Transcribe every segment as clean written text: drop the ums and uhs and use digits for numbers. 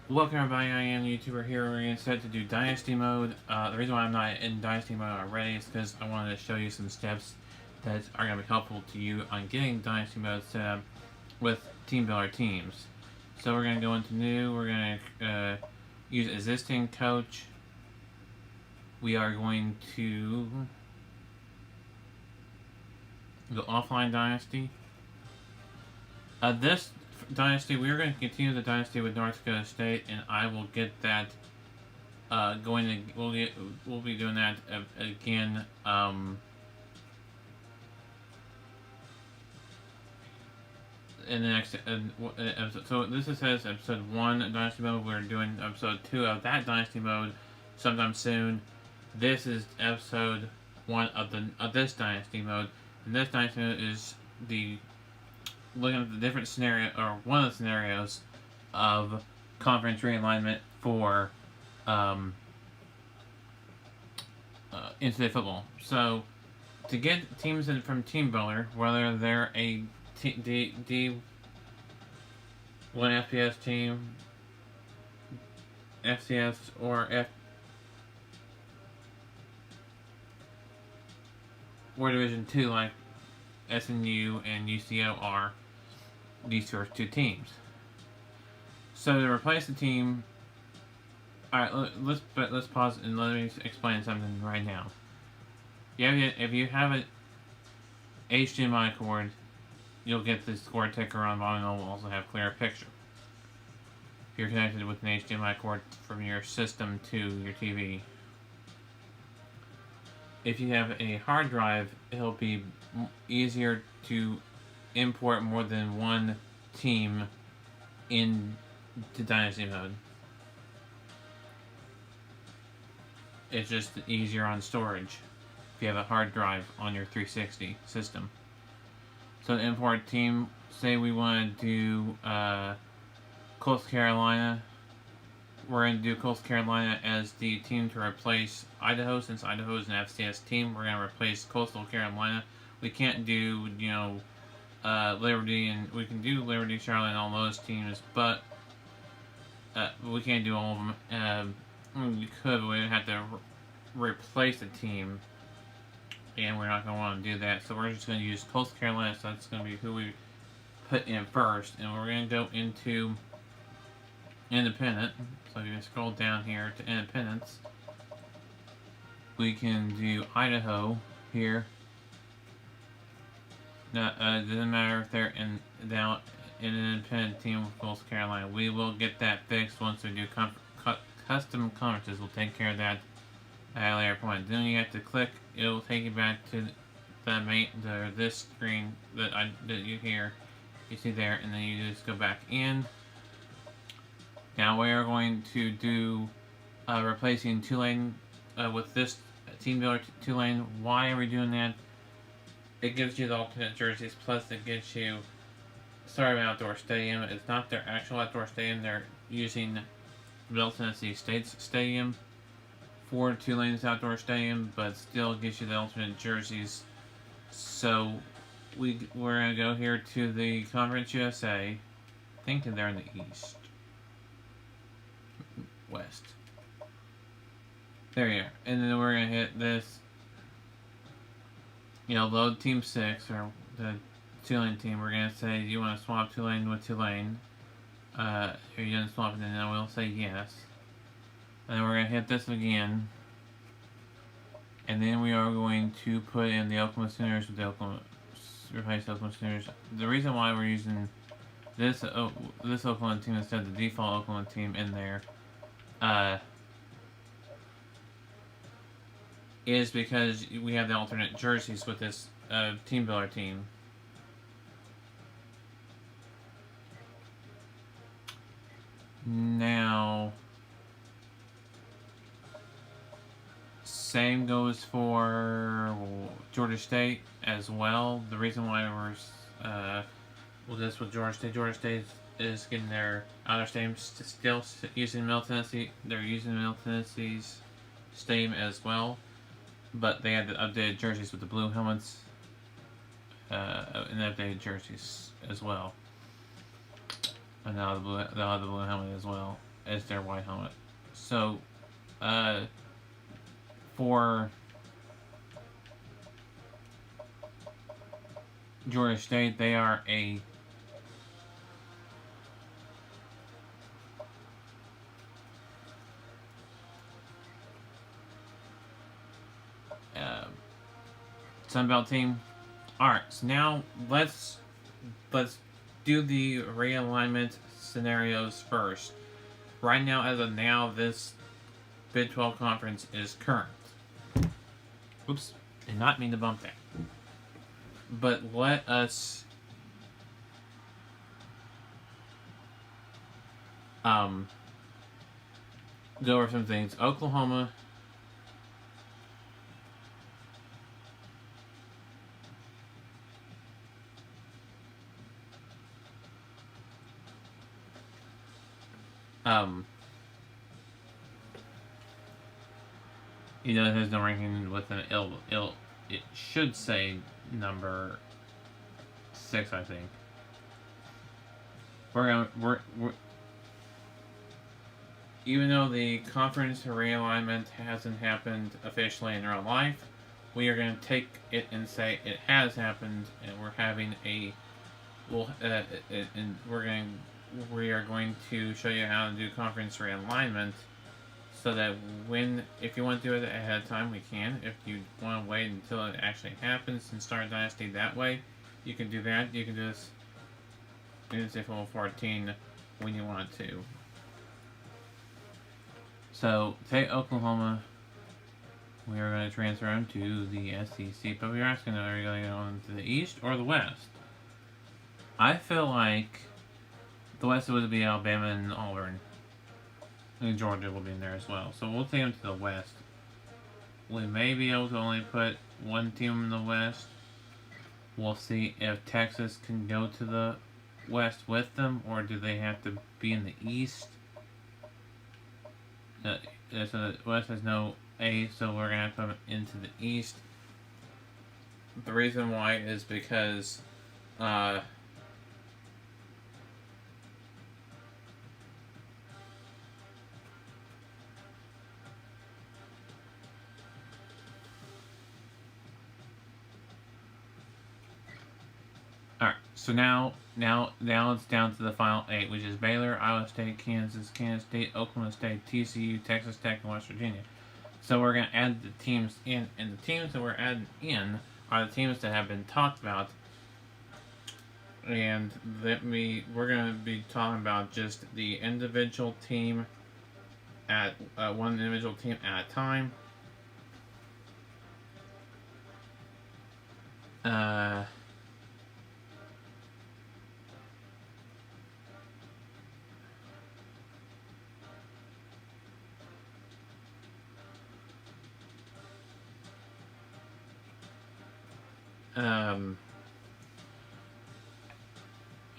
Welcome everybody, I am YouTuber here. We're going to set to do Dynasty mode. The reason why I'm not in Dynasty mode already is because I wanted to show you some steps that are going to be helpful to you on getting Dynasty mode set up with Team Builder teams. So we're going to go into new, we're going to use existing coach. We are going to go offline Dynasty. This Dynasty, we are going to continue the Dynasty with North Dakota State, and I will get that going. We'll be doing that again. In the next episode. So this says episode 1 Dynasty mode. We're doing episode 2 of that Dynasty mode sometime soon. This is episode 1 of this Dynasty mode, and this Dynasty mode is the looking at the different scenario, or one of the scenarios of conference realignment for NCAA football. So to get teams in from Team Builder, whether they're a D1 FBS team, FCS, or Division 2 like SNU and UCO are, these first two teams. So to replace the team, alright, let's pause and let me explain something right now. If you have an HDMI cord, you'll get this cord ticker on the bottom, and will also have clearer picture. If you're connected with an HDMI cord from your system to your TV. If you have a hard drive, it'll be easier to import more than one team into Dynasty mode. It's just easier on storage if you have a hard drive on your 360 system. So to import a team, say we want to do Coastal Carolina. We're going to do Coastal Carolina as the team to replace Idaho, since Idaho is an FCS team. We're going to replace Coastal Carolina. We can't do, Liberty, and we can do Liberty, Charlotte, and all those teams, but we can't do all of them. We could, but we would have to replace a team, and we're not going to want to do that. So we're just going to use Coastal Carolina, so that's going to be who we put in first, and we're going to go into Independent. So if you scroll down here to Independence, we can do Idaho here. Now, it doesn't matter if they're in an independent team with Coastal Carolina. We will get that fixed once we do custom conferences. We'll take care of that at a later point. Then you have to click. It will take you back to this screen that you hear. You see there, and then you just go back in. Now we are going to do replacing Tulane with this Team Builder Tulane. Why are we doing that? It gives you the alternate jerseys, plus it gives you Starving Outdoor Stadium. It's not their actual outdoor stadium. They're using Middle Tennessee State's stadium for Tulane's outdoor stadium, but still gives you the alternate jerseys. So we're going to go here to the Conference USA. I think they're in the East. West. There you are. And then we're going to hit this, load Team 6, or the Tulane team. We're going to say, do you want to swap Tulane with Tulane? Or you didn't swap it, and then we'll say yes. And then we're going to hit this again. And then we are going to put in the Oklahoma Sooners with the replace Oklahoma Sooners. The reason why we're using this Oklahoma team instead of the default Oklahoma team in there is because we have the alternate jerseys with this Team Builder team. Now, same goes for Georgia State as well. The reason why we're this with Georgia State is getting their outer stadium still using Middle Tennessee. They're using Middle Tennessee's stadium as well, but they had the updated jerseys with the blue helmets and updated jerseys as well. And now they'll have the blue helmet as well. as their white helmet. So, for Georgia State, they are a Sunbelt team. Alright, so now let's do the realignment scenarios first. Right now, as of now, this Big 12 conference is current. Oops, did not mean to bump that. But let us go over some things. Oklahoma it has no ranking with an it should say number 6, I think. We're even though the conference realignment hasn't happened officially in real life, we are going to take it and say it has happened, and we're having a and we are going to show you how to do conference realignment, so that if you want to do it ahead of time, we can. If you want to wait until it actually happens and start Dynasty that way, you can do that. You can do this in Level 14 when you want to. So, take Oklahoma. We are going to transfer them to the SEC, but we are asking, are you going to go on to the East or the West? I feel like the West would be Alabama and Auburn. And Georgia will be in there as well. So we'll take them to the West. We may be able to only put one team in the West. We'll see if Texas can go to the West with them, or do they have to be in the East? So the West has no A, so we're going to have to put them into the East. The reason why is because Alright, so now it's down to the final 8, which is Baylor, Iowa State, Kansas State, Oklahoma State, TCU, Texas Tech, and West Virginia. So we're going to add the teams in, and the teams that we're adding in are the teams that have been talked about, and we're going to be talking about just the individual team at one individual team at a time.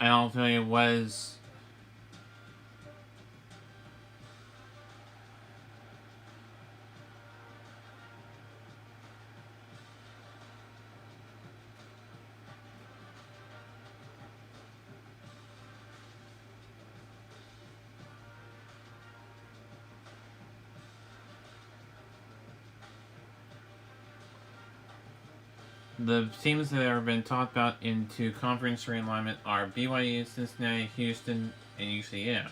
I'll tell you was the teams that have been talked about into conference realignment are BYU, Cincinnati, Houston, and UCF.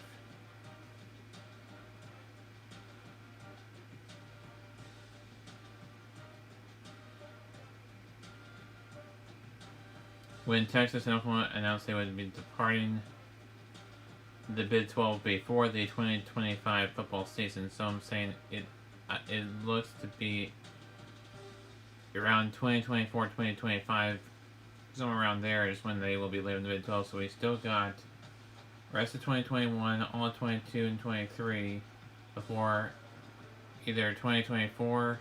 When Texas and Oklahoma announced they would be departing the Big 12 before the 2025 football season, so I'm saying it looks to be around 2024, 2025, somewhere around there is when they will be leaving the Big 12. So we still got the rest of 2021, all of 22 and 23 before either 2024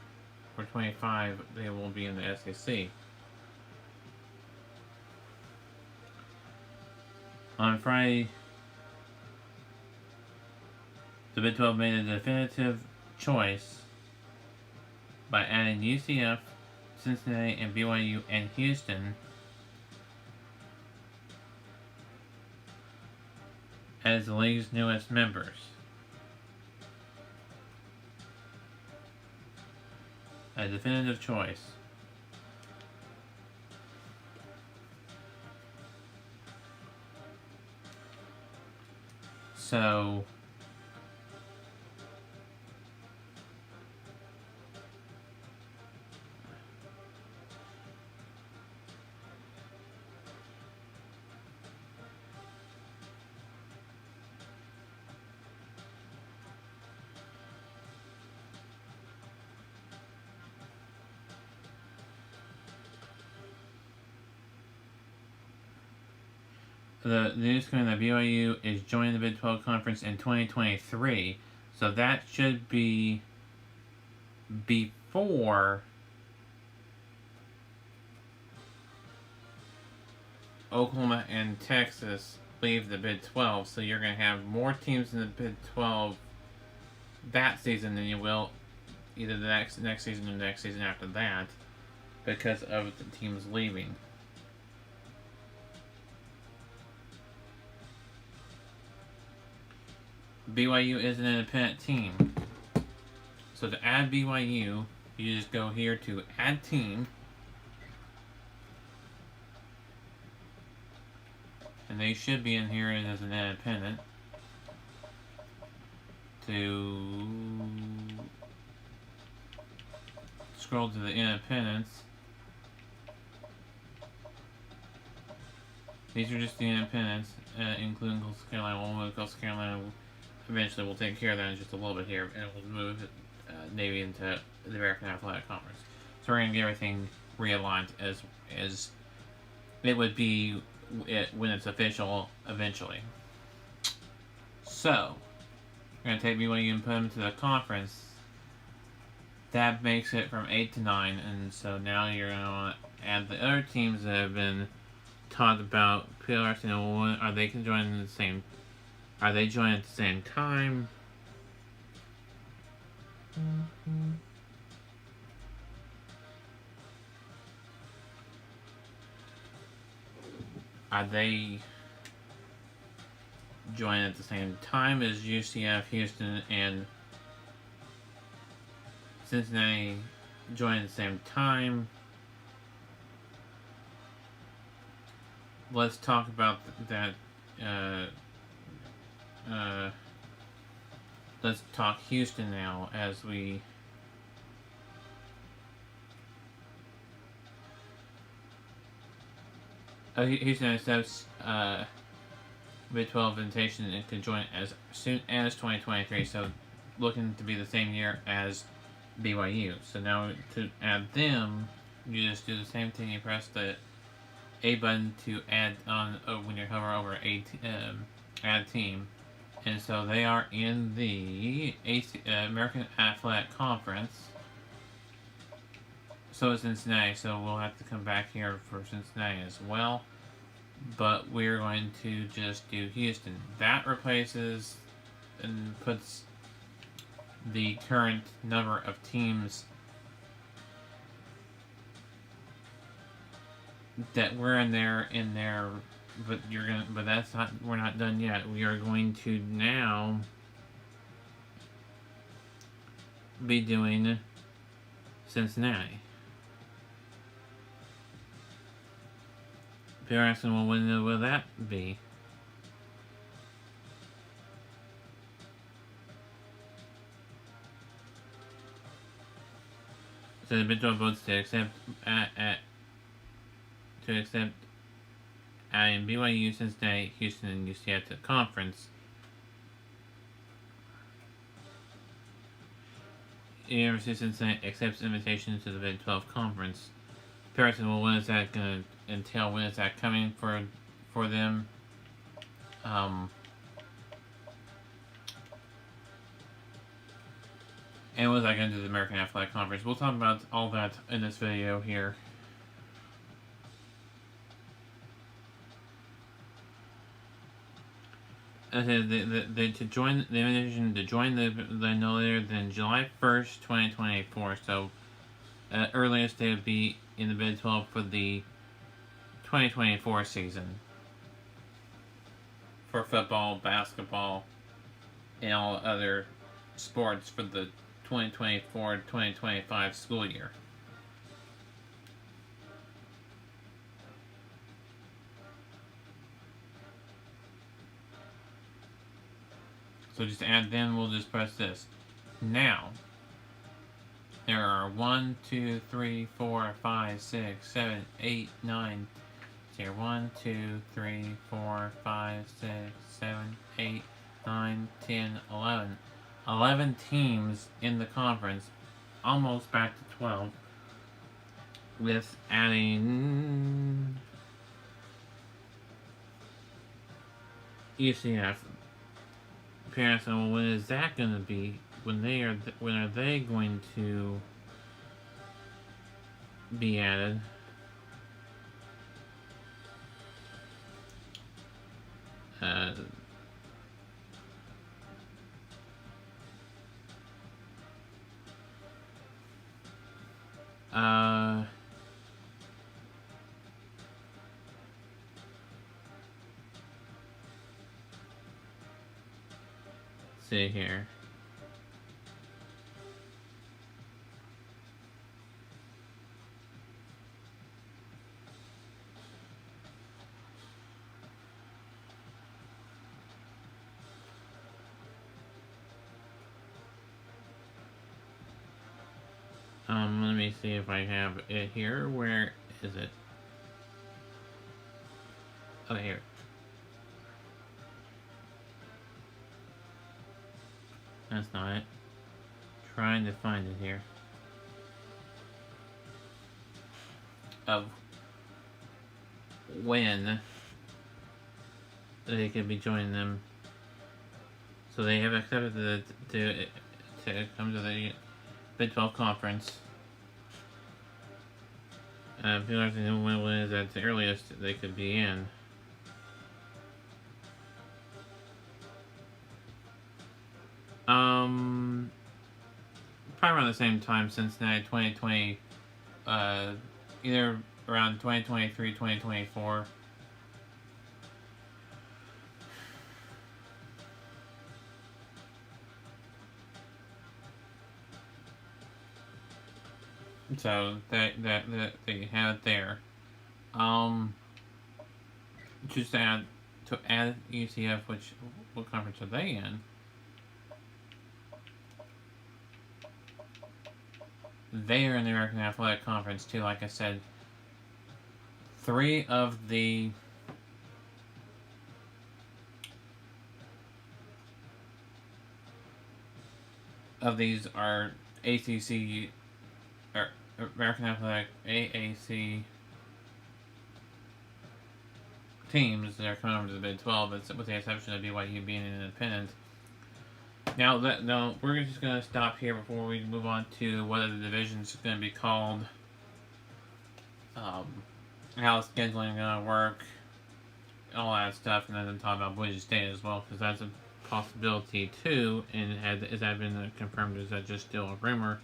or 25 they will be in the SEC. On Friday, the Big 12 made a definitive choice by adding UCF, Cincinnati, and BYU, and Houston as the league's newest members. A definitive choice. So the news coming that BYU is joining the Big 12 Conference in 2023. So that should be before Oklahoma and Texas leave the Big 12. So you're going to have more teams in the Big 12 that season than you will either the next season or the next season after that, because of the teams leaving. BYU is an independent team. So to add BYU, you just go here to add team. And they should be in here as an independent. To scroll to the independents. These are just the independents, including Coastal Carolina. We'll move Coastal Carolina. Eventually, we'll take care of that in just a little bit here, and we'll move Navy into the American Athletic Conference. So we're going to get everything realigned as it would be when it's official eventually. So we're going to take BYU and put them to the conference. That makes it from 8 to 9, and so now you're going to want to add the other teams that have been talked about. PLRC, are they can join in the same? Are they joining at the same time? Are they joining at the same time as UCF, Houston, and Cincinnati joining at the same time? Let's talk about that. Let's talk Houston now as we Houston accepts Big 12 invitation and can join as soon as 2023. So looking to be the same year as BYU. So now to add them, you just do the same thing. You press the A button to add on when you hover over add team, and so they are in the American Athletic Conference. So is Cincinnati, so we'll have to come back here for Cincinnati as well. But we're going to just do Houston. That replaces and puts the current number of teams that we're in there, but that's not, we're not done yet. We are going to now be doing Cincinnati. If you're asking, well, when will that be? So the Big 12 votes to accept adding BYU, Cincinnati, Houston, and UCF to the conference. University of Cincinnati accepts invitation to the Big 12 conference. Person, well, when is that going to entail? When is that coming for them? And what is that going to do to the American Athletic Conference? We'll talk about all that in this video here. To join the invitation to join the no later than July 1st, 2024. So earliest they would be in the Big 12 for the 2024 season for football, basketball, and all other sports for the 2024-2025 school year. So just add, then we'll just press this. Now, there are 1, 2, 3, 4, 5, 6, 7, 8, 9. Here, 1, 2, 3, 4, 5, 6, 7, 8, 9, 10, 11. 11 teams in the conference, almost back to 12, with adding ECF. Parents, well, when is that going to be? When are they going to be added? See here. Let me see if I have it here. Where is it? Oh, here. That's not it. Trying to find it here. Of when they could be joining them. So they have accepted to come to the Big 12 conference. If you'd like to know when is at the earliest they could be in. Probably around the same time, Cincinnati 2020, either around 2023, 2024. So that you have it there. Just add ECF, what conference are they in? They are in the American Athletic Conference too. Like I said, 3 of these are ACC or American Athletic AAC teams that are coming over to the Big 12, with the exception of BYU being an independent. Now, we're just going to stop here before we move on to what the divisions is going to be called, how scheduling is going to work, all that stuff, and then talk about Boise State as well, because that's a possibility too, and has that been confirmed, or is that just still a rumor?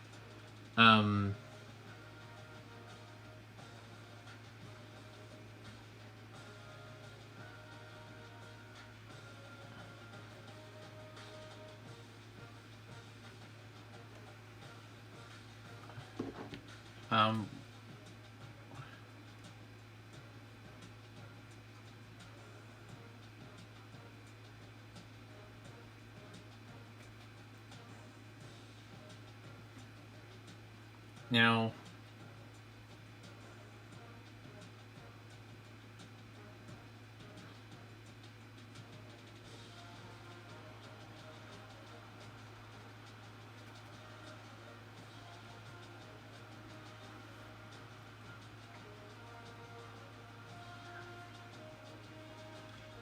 Now,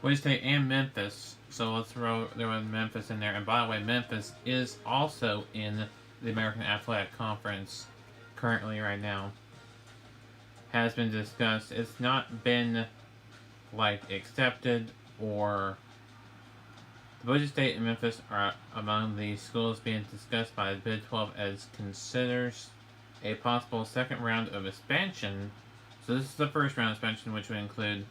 Boise State and Memphis, so let's throw Memphis in there. And by the way, Memphis is also in the American Athletic Conference currently right now. Has been discussed. It's not been accepted, or the Boise State and Memphis are among the schools being discussed by the Big 12 as considers a possible second round of expansion. So this is the first round of expansion, which would include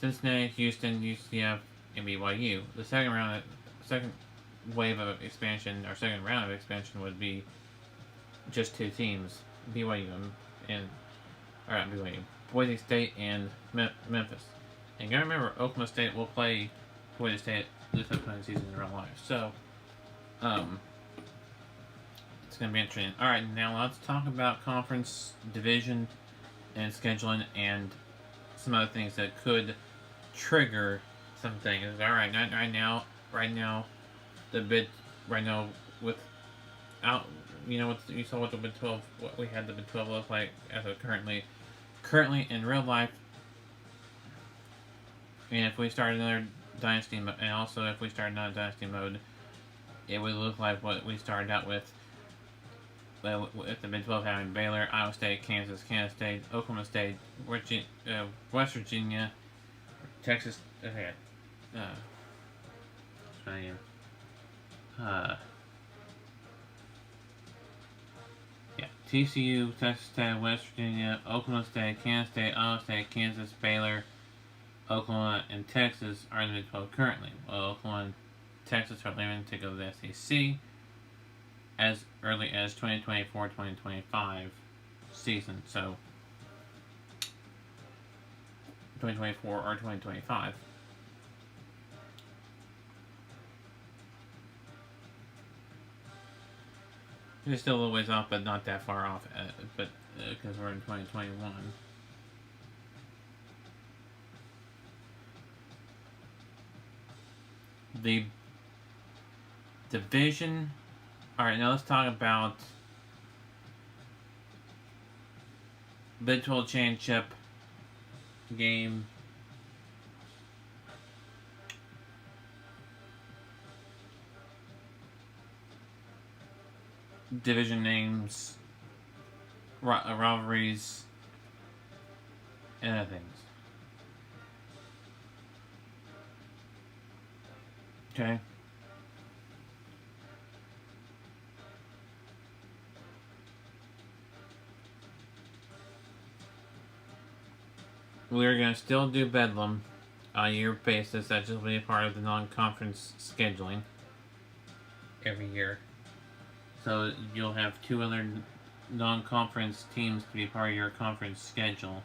Cincinnati, Houston, UCF, and BYU. The second wave of expansion, or second round of expansion, would be just two teams, BYU and or not BYU, Boise State and Memphis. And you gotta remember, Oklahoma State will play Boise State this upcoming season in real life. So, it's gonna be interesting. All right, now let's talk about conference division and scheduling and some other things that could trigger some things. All right, right now, the bid right now with out. What you saw what the Big 12, what we had the Big 12 look like as of currently in real life. And if we start another dynasty, and also if we start another dynasty mode, it would look like what we started out with the Big 12 having Baylor, Iowa State, Kansas State, Oklahoma State, West Virginia, Texas. Okay, yeah, TCU, Texas State, West Virginia, Oklahoma State, Kansas State, Iowa State, Kansas, Baylor, Oklahoma, and Texas are in the Big 12 currently. Well, Oklahoma and Texas are leaving to go to the SEC as early as 2024-2025 season. So, 2024 or 2025. It's still a little ways off, but not that far off. But because we're in 2021. The division. All right, now let's talk about Big 12 Championship game. Division names, rivalries, and other things. Okay. We're going to still do Bedlam on a year basis. That just will be a part of the non-conference scheduling every year. So you'll have two other non-conference teams to be part of your conference schedule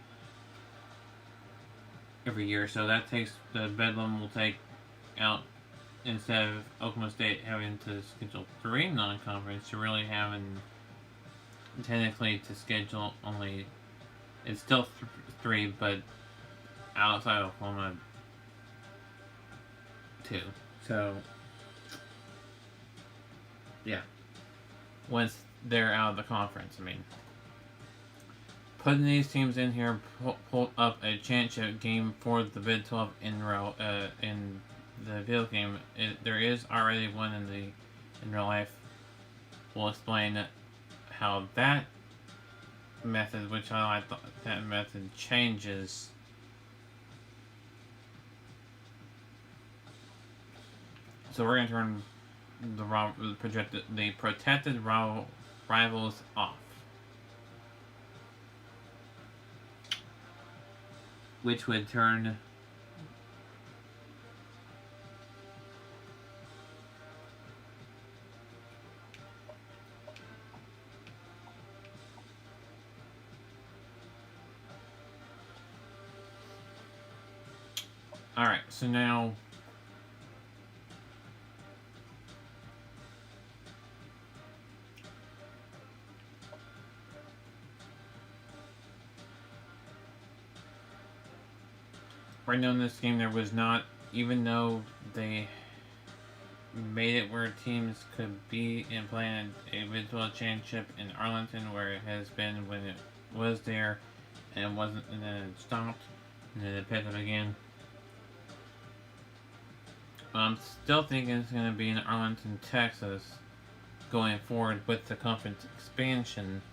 every year. So that takes the Bedlam will take out, instead of Oklahoma State having to schedule 3 non-conference, you're really having technically to schedule only. It's still 3, but outside of Oklahoma, 2. So yeah, once they're out of the conference, I mean, putting these teams in here pull up a championship game for the Big 12 in the video game. There is already one in real life. We'll explain how that method, which I thought that method changes. So we're going to turn the protected rivals off, which would turn alright, so now right now in this game there was not, even though they made it where teams could be and play a Big 12 championship in Arlington, where it has been when it was there and it wasn't, and then it stopped and then it picked up again. I'm still thinking it's going to be in Arlington, Texas going forward with the conference expansion.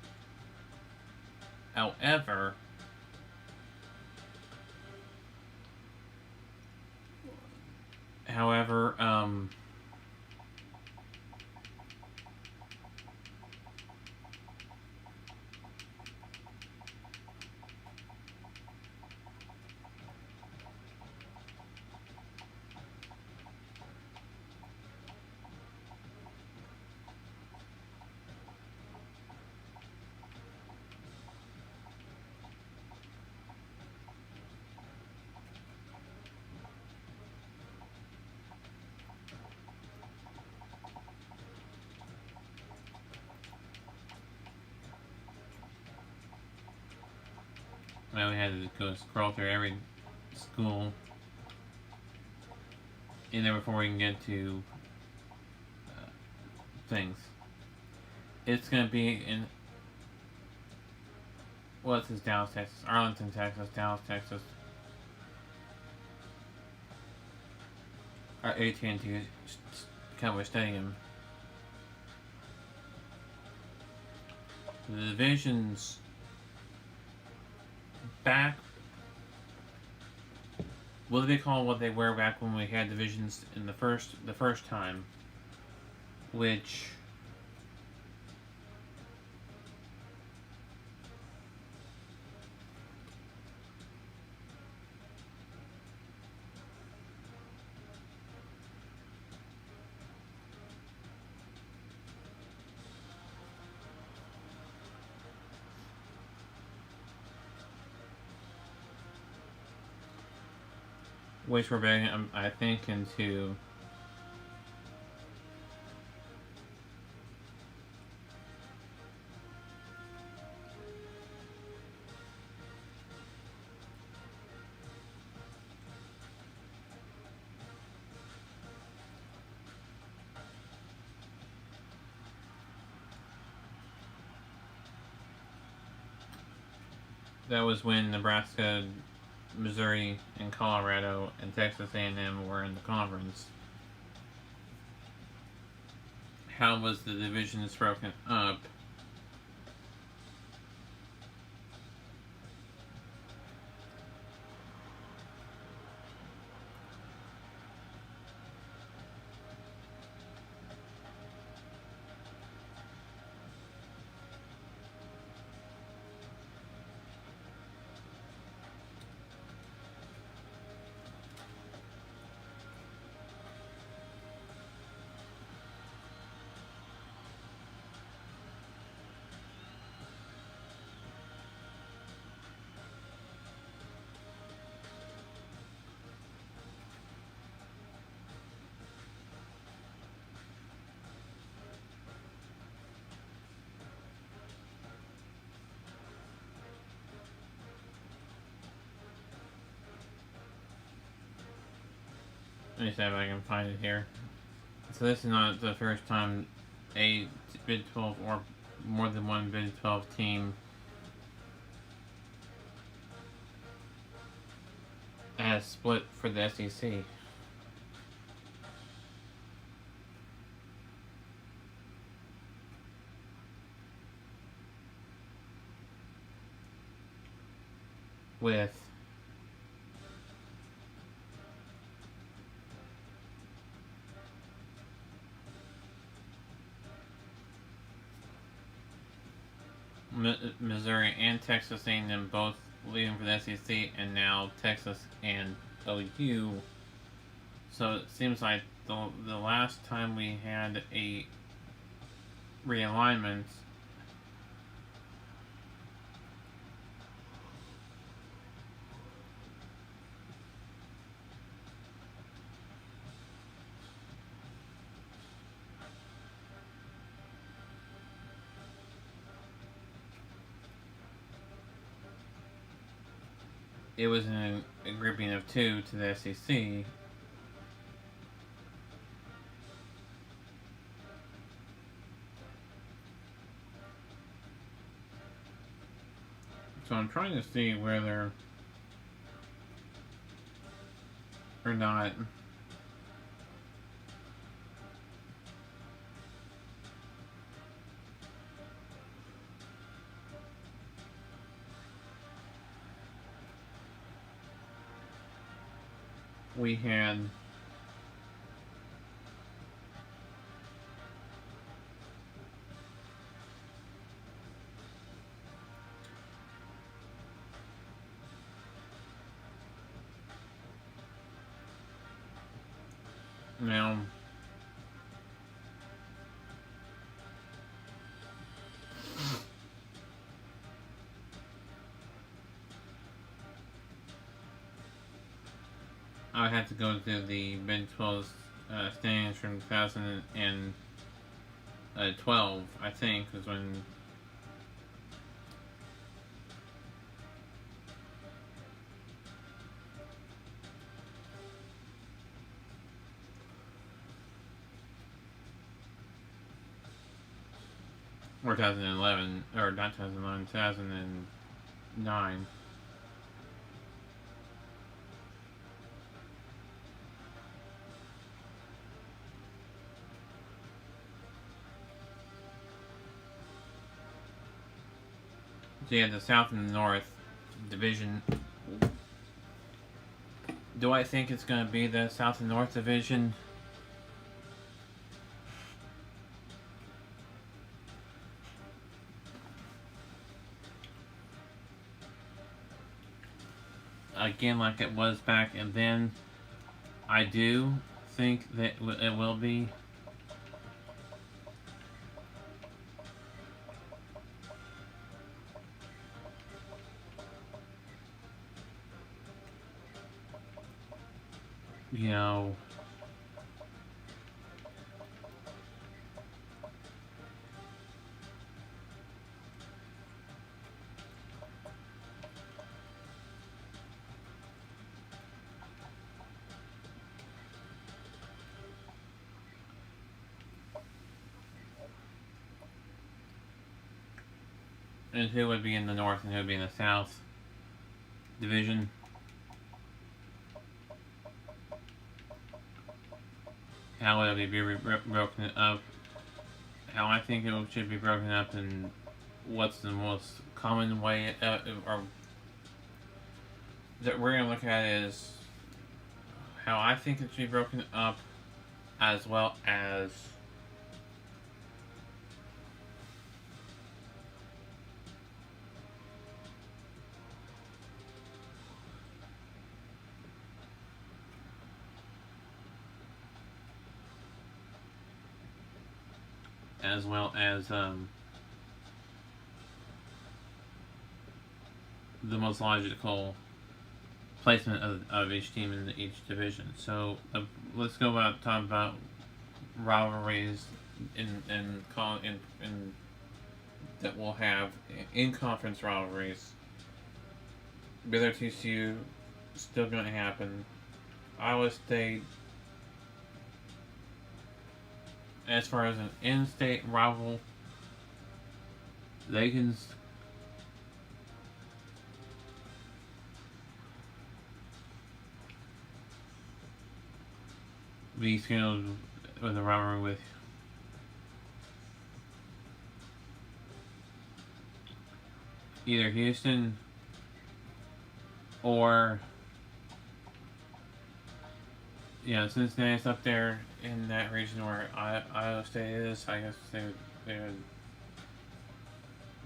However, Well, we had to go scroll through every school in there before we can get to things. It's gonna be in what's this? Dallas, Texas, Arlington, Texas, Dallas, Texas. Our AT&T Cowboy Stadium. The divisions back. Will they call what they were back when we had divisions in the first time, which we're back, I think, into that was when Nebraska, Missouri, and Colorado, and Texas A&M were in the conference. How was the divisions broken up? Let me see if I can find it here. So this is not the first time a Big 12 or more than one Big 12 team has split for the SEC. With Missouri and Texas A&M both leading for the SEC, and now Texas and OU. So it seems like the last time we had a realignment, it was in a grouping of two to the SEC. So I'm trying to see whether or not we had now I would have to go to the Big 12 standings from 2012, I think, was when or 2011, or not 2011, 2009. So you have the South and the North division. Do I think it's going to be the South and North division? Again, like it was back, and then I do think that it will be. You know, and who would be in the North and who would be in the South division. How would it be broken up? How I think it should be broken up, and what's the most common way, or that we're gonna look at is how I think it should be broken up, as well as the most logical placement of each team in each division. So let's go about talk about rivalries in that we'll have in conference rivalries. Baylor TCU still going to happen. Iowa State, as far as an in-state rival, they can be scheduled with a rivalry with either Houston or Cincinnati's up there in that region where Iowa State is. I guess they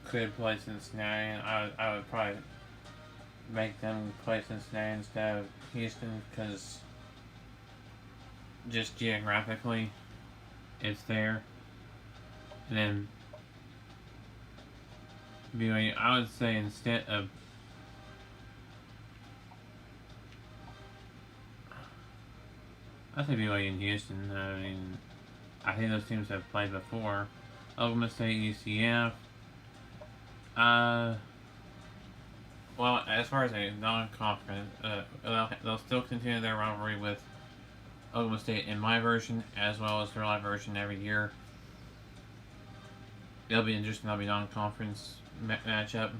could play Cincinnati, and I would probably make them play Cincinnati instead of Houston, because just geographically it's there. And then BYU, I would say, instead of BYU and Houston. I mean, I think those teams have played before. Oklahoma State, UCF. Well, as far as a non-conference, they'll still continue their rivalry with Oklahoma State in my version, as well as their live version every year. It'll be interesting. That'll be non-conference matchup.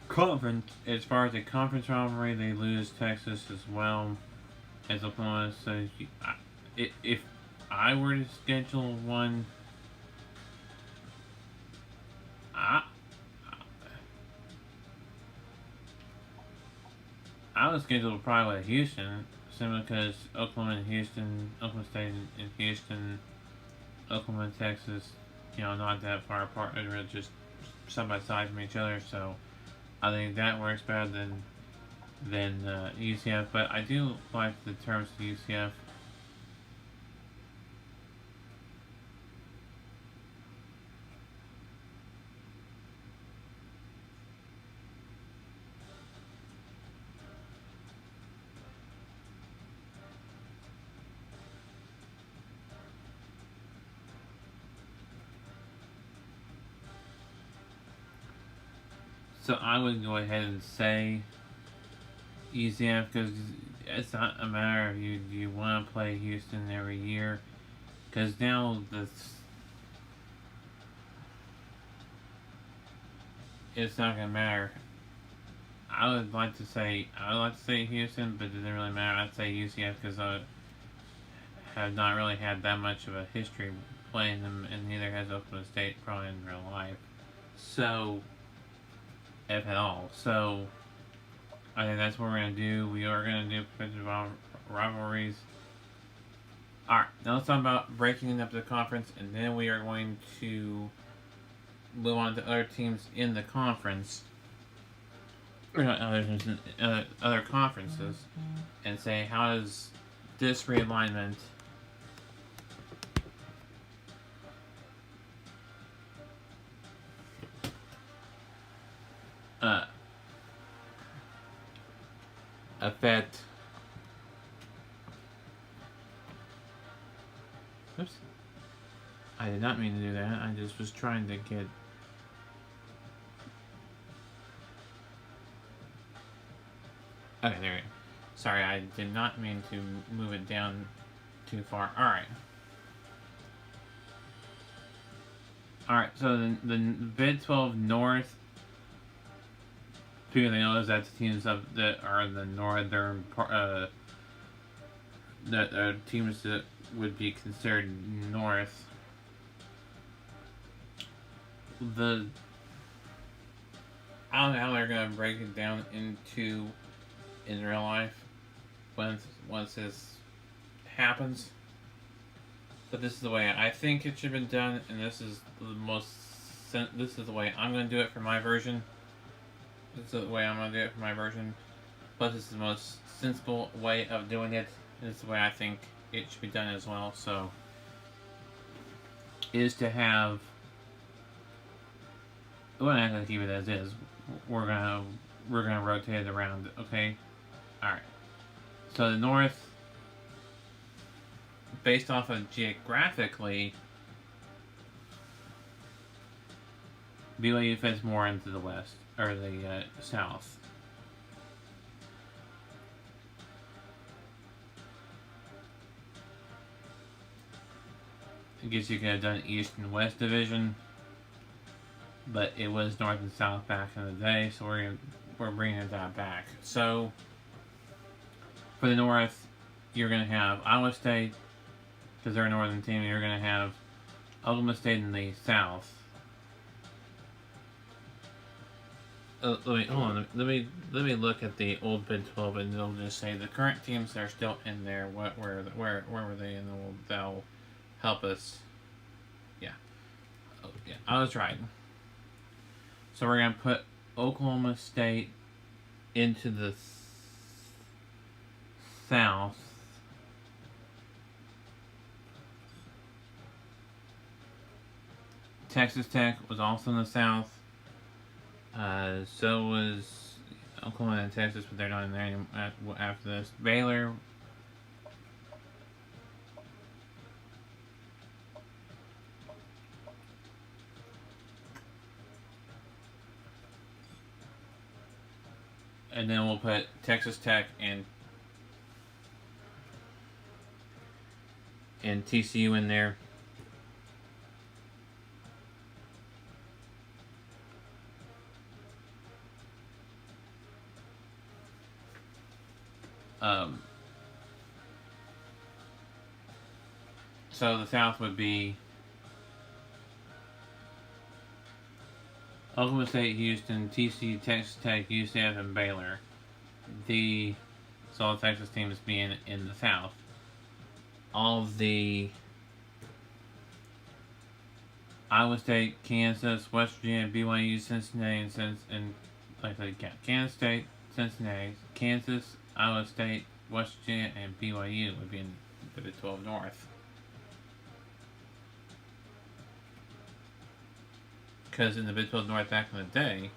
Conference, as far as the conference rivalry, they lose Texas as well as Oklahoma. So if I were to schedule one, I would schedule probably with Houston, simply because Oklahoma and Houston, Oklahoma State and Houston, Oklahoma and Texas, not that far apart. They're just side by side from each other. So I think that works better than UCF. But I do like the terms of UCF. So I would go ahead and say UCF because it's not a matter of you want to play Houston every year, because now it's not gonna matter. I would like to say Houston, but it doesn't really matter. I'd say UCF because I have not really had that much of a history playing them, and neither has Oklahoma State probably in real life. So, if at all. So, I think that's what we're going to do. We are going to do potential rivalries. Alright, now let's talk about breaking up the conference, and then we are going to move on to other teams in the conference. Or not other teams in other conferences, and say, how does this realignment affect. Oops. I did not mean to do that. I just was trying to get. Okay, there we go. Sorry, I did not mean to move it down too far. Alright. Alright, so the Big 12 North, people know is that the teams that are in the northern part, that are teams that would be considered north. I don't know how they're gonna break it down in real life once this happens. But this is the way I think it should have been done, and this is the way I'm going to do it for my version. This is the way I'm going to do it for my version. Plus, this is the most sensible way of doing it. And this is the way I think it should be done as well. So, is to have. We're not going to keep it as is. We're gonna rotate it around. Okay. All right. So the North, based off of geographically, BYU fits more into the West, or the South. I guess you could have done East and West Division, but it was North and South back in the day, so we're bringing that back. So, for the North, you're going to have Iowa State, because they're a northern team. You're going to have Oklahoma State in the South. Let me look at the old Big 12, and it'll just say the current teams that are still in there. Where were they in the old? That'll help us. Yeah. Oh, yeah, I was right. So we're gonna put Oklahoma State into the South. Texas Tech was also in the South. So was Oklahoma and Texas, but they're not in there anymore after this. Baylor. And then we'll put Texas Tech and TCU in there. So the South would be Oklahoma State, Houston, TCU, Texas Tech, UCF, and Baylor. So all the Texas teams being in the South. All of the Iowa State, Kansas, West Virginia, BYU, Cincinnati, and like I said, Kansas State, Cincinnati, Kansas, Iowa State, West Virginia, and BYU would be in the Big 12 North. Because in the Big 12 North back in the day,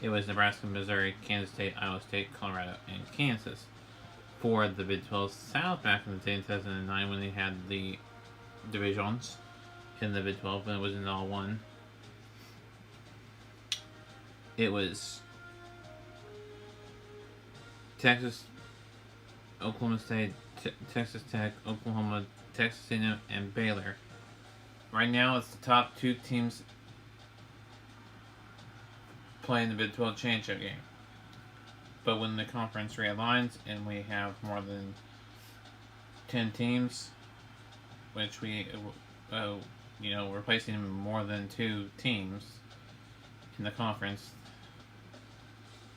it was Nebraska, Missouri, Kansas State, Iowa State, Colorado, and Kansas. For the Big 12 South back in the day in 2009, when they had the divisions in the Big 12, when it was in all one, it was Texas, Oklahoma State, Texas Tech, Oklahoma, Texas A&M, and Baylor. Right now, it's the top 2 teams playing the Big 12 championship game. But when the conference realigns and we have more than 10 teams, which replacing more than 2 teams in the conference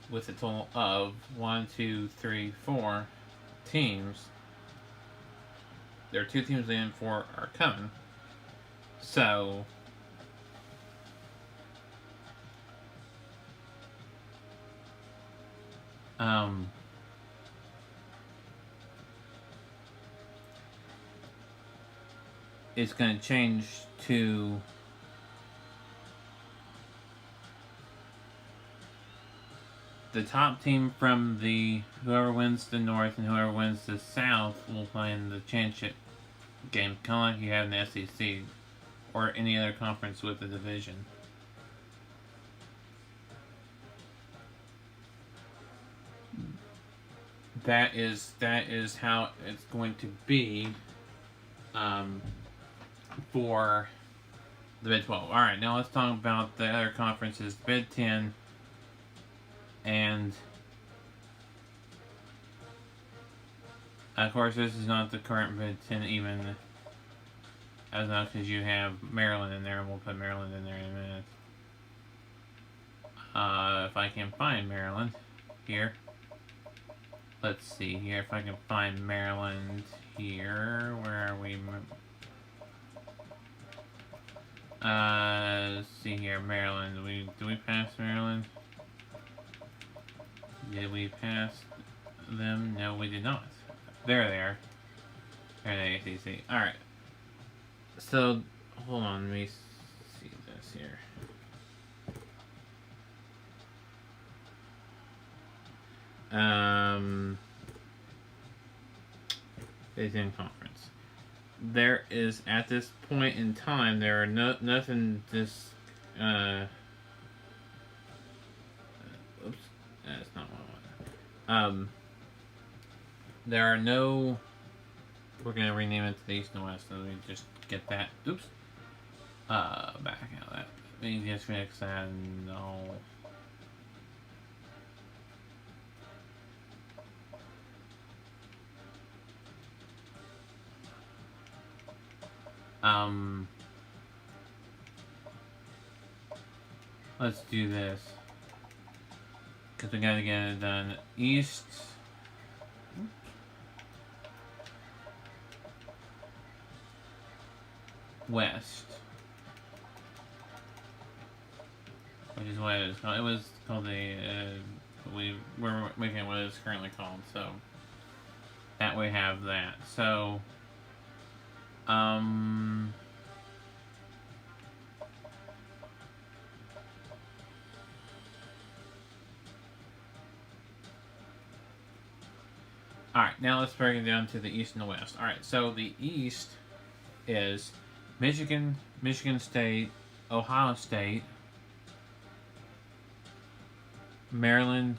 with a total of 1, 2, 3, 4 teams. There are 2 teams in 4 are coming. So it's going to change to the top team from whoever wins the North and whoever wins the South will play in the championship game, kind of like you have in the SEC or any other conference with a division. That is how it's going to be for the Big 12. Alright, now let's talk about the other conferences, Big 10 and of course this is not the current Big 10 even as much as you have Maryland in there, and we'll put Maryland in there in a minute. If I can find Maryland here. Let's see here if I can find Maryland here. Where are we? Let's see here, Maryland. Did we pass Maryland? Did we pass them? No, we did not. There they are. They're the ACC. Alright. So, hold on, let me see this here. Big Ten Conference. There is, at this point in time, there are nothing this, oops, that's not what I wanted. There are no, we're going to rename it to the East and West, so let me just get that, oops, back out of that. Let me just fix that and all. Let's do this because we gotta get it done. East, West, which is what it is called. It was called we're making it what it's currently called. So that we have that. So. Alright, now let's break it down to the East and the West. Alright, so the East is Michigan, Michigan State, Ohio State, Maryland,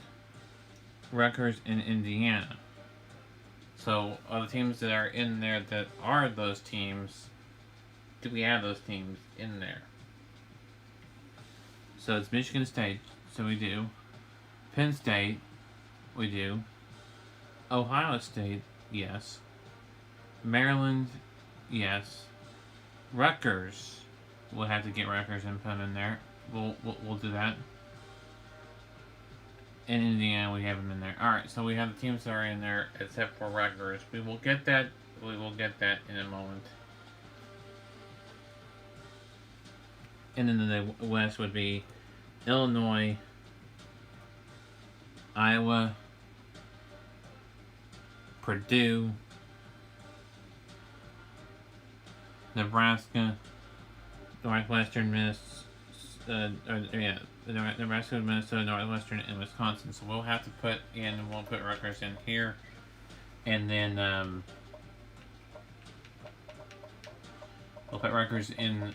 Rutgers, and Indiana. So, all the teams that are in there that are those teams, do we have those teams in there? So, it's Michigan State, so we do. Penn State, we do. Ohio State, yes. Maryland, yes. Rutgers, we'll have to get Rutgers and put them in there. We'll do that. In Indiana, we have them in there. Alright, so we have the teams that are in there, except for Rutgers. We will get that in a moment. And then the West would be Illinois, Iowa, Purdue, Nebraska, Northwestern, Nebraska, Minnesota, Northwestern, and Wisconsin. So we'll have to put Rutgers in here, and then we'll put Rutgers in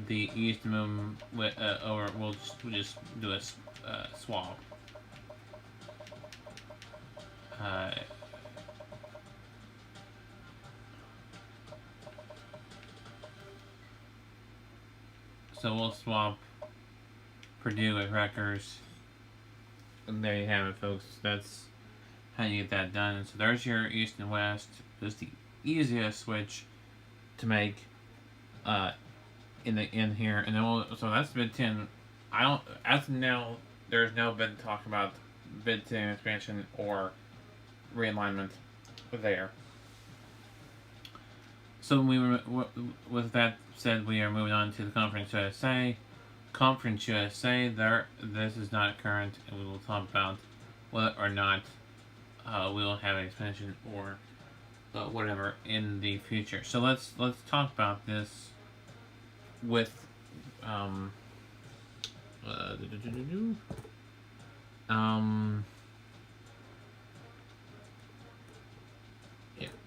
the East and move over. We'll just do a swap. Uh, so we'll swap Purdue with Rutgers. And there you have it, folks. That's how you get that done. So there's your East and West. It's the easiest switch to make in here. And then so that's Big Ten. I don't as of now. There's no been talk about Big Ten expansion or realignment there. So with that said, we are moving on to the Conference USA. Conference USA, this is not current, and we will talk about whether or not we will have an expansion or whatever in the future. So let's talk about this with yeah,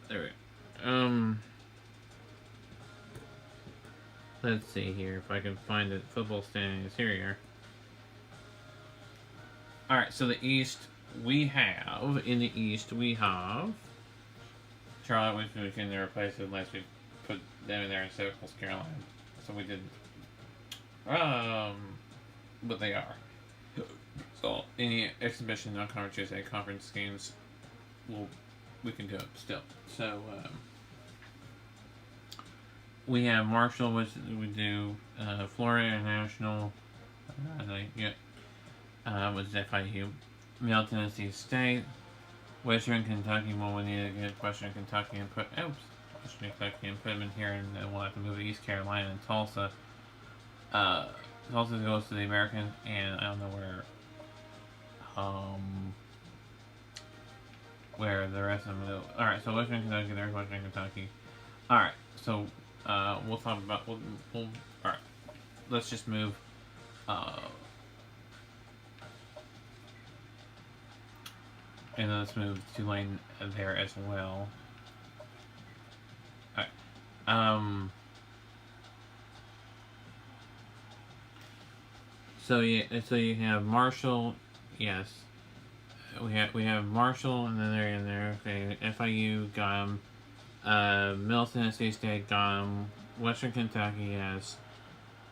there we go. Let's see here if I can find the football standings here. Alright, so the East, in the East, we have Charlotte, which we can replace it unless we put them in there instead of North Carolina. So we didn't. But they are. So any exhibition non-conference USA conference games, we can do it still. So we have Marshall, which we do Florida International, which is FIU, Middle Tennessee State, Western Kentucky. Well, we need to get Western Kentucky and put Western Kentucky and put them in here, and then we'll have to move to East Carolina and Tulsa. Tulsa goes to the American, and I don't know where the rest of them go. All right, so Western Kentucky, there's Western Kentucky. All right, so we'll talk about all right. Let's just move. And let's move Tulane there as well. Alright. So you have Marshall, yes. We have Marshall and then they're in there. Okay, FIU got them. Middle Tennessee State got them. Western Kentucky, yes.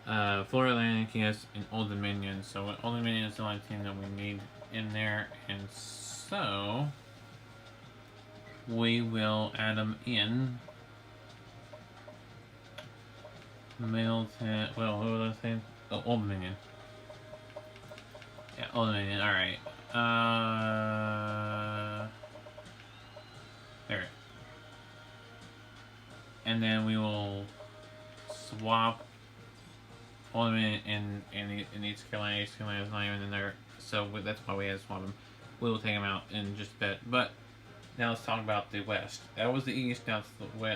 Florida Atlantic, yes, and Old Dominion. So Old Dominion is the only team that we need in there, and so we will add them in. Middleton. Well, what was I saying? Oh, Old Dominion. Yeah, Old Dominion. All right. There. And then we will swap Old Dominion in East Carolina. East Carolina is not even in there, so that's why we had to swap them. We will take them out in just a bit. But now let's talk about the West. That was the East. Now it's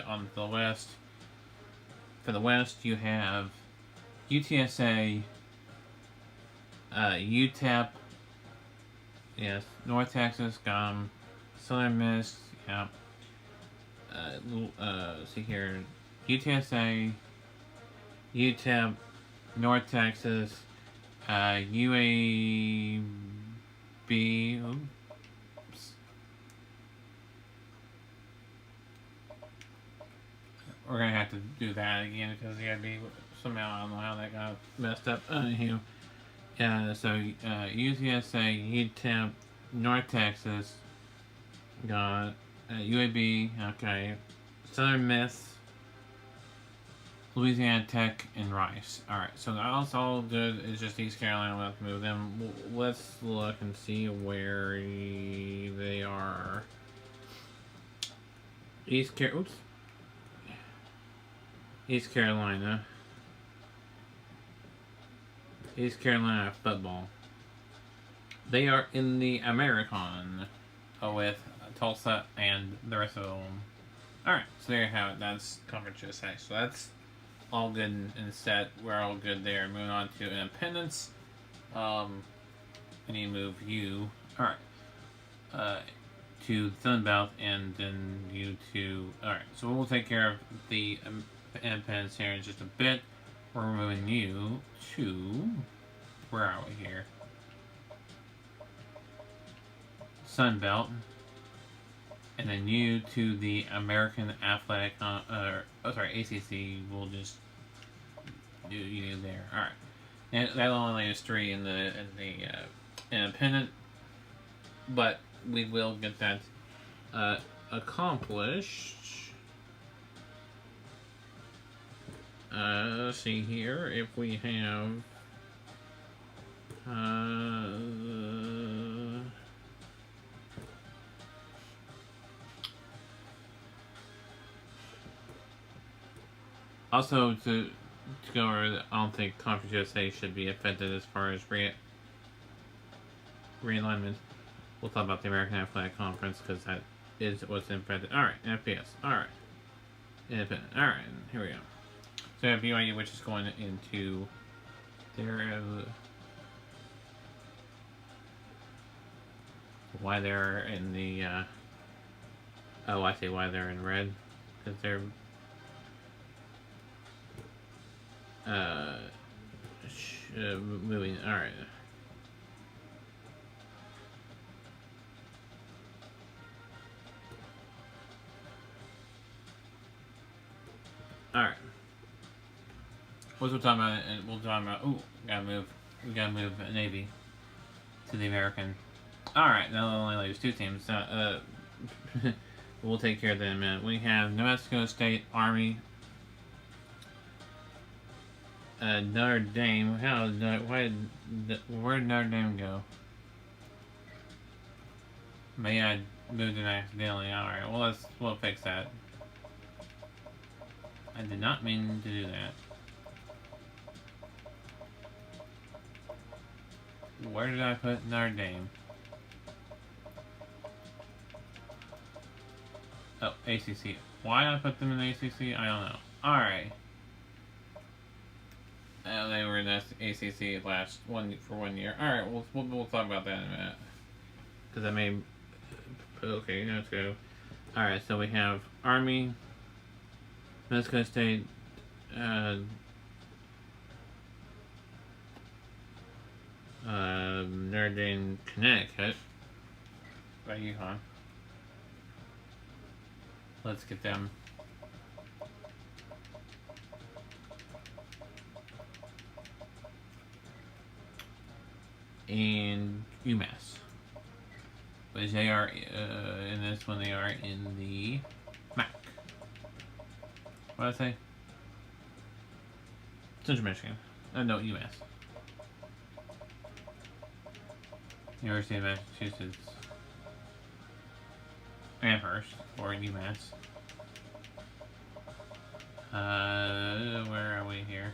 on the West. For the West, you have UTSA, UTEP, yes, North Texas, GUM, Southern Miss, yeah. See here, UTSA, UTEP, North Texas, UAB. Oops. We're gonna have to do that again because UAB somehow I don't know how that got messed up. Yeah. So UTSA, UTEP, North Texas, got UAB. Okay, Southern Miss, Louisiana Tech, and Rice. Alright, so that's all good. It's just East Carolina. We'll have to move them. Let's look and see where they are. East Carolina. East Carolina football. They are in the American with Tulsa and the rest of them. Alright, so there you have it. That's Conference USA. So that's all good and set. We're all good there. Moving on to Independence. I need to move you. Alright. To Sun Belt and then you to. Alright, so we'll take care of the Independence here in just a bit. We're moving you to. Where are we here? Sun Belt. And then you to the American Athletic, ACC will just do you there. All right, and that'll only leave us 3 in the independent, but we will get that accomplished. Let's see here if we have. Also, to go over, I don't think Conference USA should be affected as far as realignment. We'll talk about the American Athletic Conference because that is what's affected. Alright, FBS. Alright. Independent. Alright, here we go. So we have BYU, which is going into their. Why they're in the. Oh, I see why they're in red. Because they're. Moving. Alright. Alright. What's we talking about? And we'll talk about. Ooh, we gotta move Navy to the American. Alright, now only leaves 2 teams. We'll take care of them in a minute. We have New Mexico State, Army, Notre Dame. Where did Notre Dame go? Maybe I moved it accidentally. Alright, well we'll fix that. I did not mean to do that. Where did I put Notre Dame? Oh, ACC. Why did I put them in ACC? I don't know. Alright. They were in ACC for 1 year. Alright, we'll talk about that in a minute. Because I may... Okay, let's go. Alright, so we have Army, Mexico State, Notre Dame, Connecticut. By UConn. Let's get them. And UMass. Which they are, in this one, they are in the MAC. What did I say? Central Michigan. No, UMass. University of Massachusetts. Amherst, or UMass. Where are we here?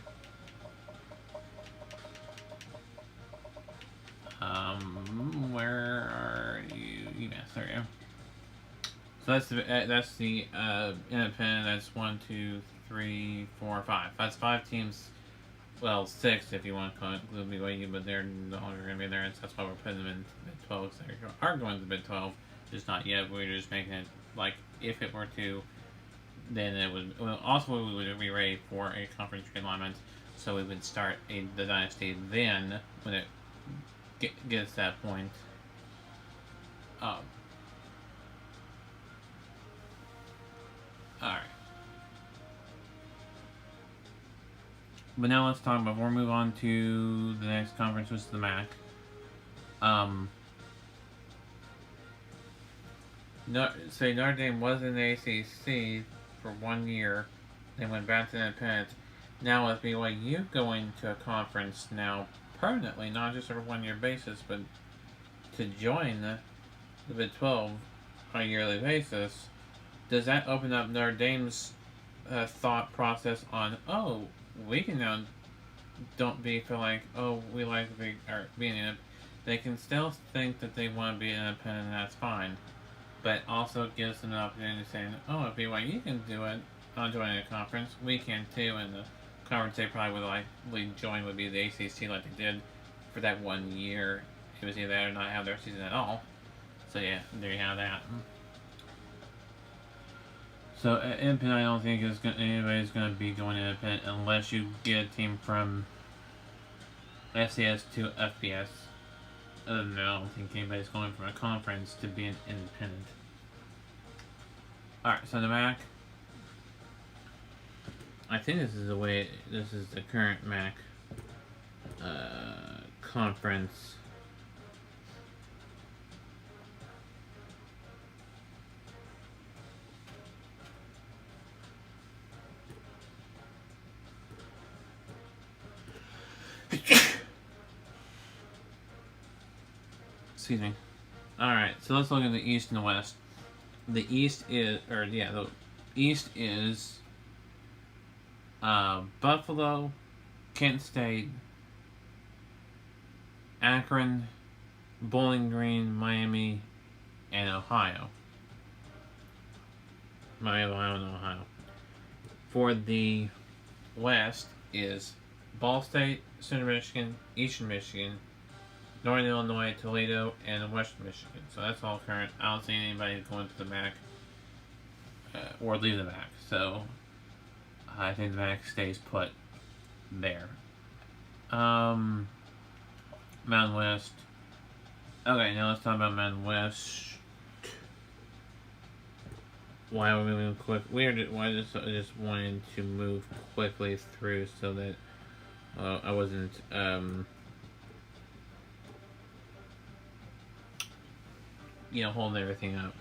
Where are you? UMass, there we go. So that's the independent. That's 1, 2, 3, 4, 5. That's 5 teams. Well, 6 if you want to include BYU, but they're no longer going to be there, and so that's why we're putting them in Big 12. So they are going to the Big 12, just not yet. We're just making it like if it were to, then it would. Well, also, we would be ready for a conference realignment, so we would start the Dynasty then when it gets to that point. Alright. But now let's talk about, before we move on to the next conference, which is the MAC. Notre Dame was in the ACC for 1 year, then went back to the independent. Now with BYU going to a conference now permanently, not just on a 1 year basis, but to join the Big 12 on a yearly basis, does that open up Notre Dame's thought process on, oh, we can now feel like, oh, we like being independent. They can still think that they want to be independent, and that's fine. But also gives them the opportunity to say, oh, if BYU can do it on joining a conference, we can too. And the conference they probably would likely join would be the ACC, like they did for that 1 year. It was either that or not have their season at all. So yeah, there you have that. So independent, I don't think anybody's going to be going independent unless you get a team from FCS to FBS. Other than that, I don't think anybody's going from a conference to be an independent. Alright, so the MAC. I think this is the way. This is the current MAC conference. Excuse me. Alright, so let's look at the East and the West. The East is, the East is Buffalo, Kent State, Akron, Bowling Green, Miami, and Ohio. Miami, Ohio, and Ohio. For the West is Ball State, Central Michigan, Eastern Michigan, Northern Illinois, Toledo, and Western Michigan. So that's all current. I don't see anybody going to the MAC or leave the MAC. So I think the MAC stays put there. Mountain West. Okay, now let's talk about Mountain West. Why are we moving quick? I just wanted to move quickly through so that I wasn't holding everything up.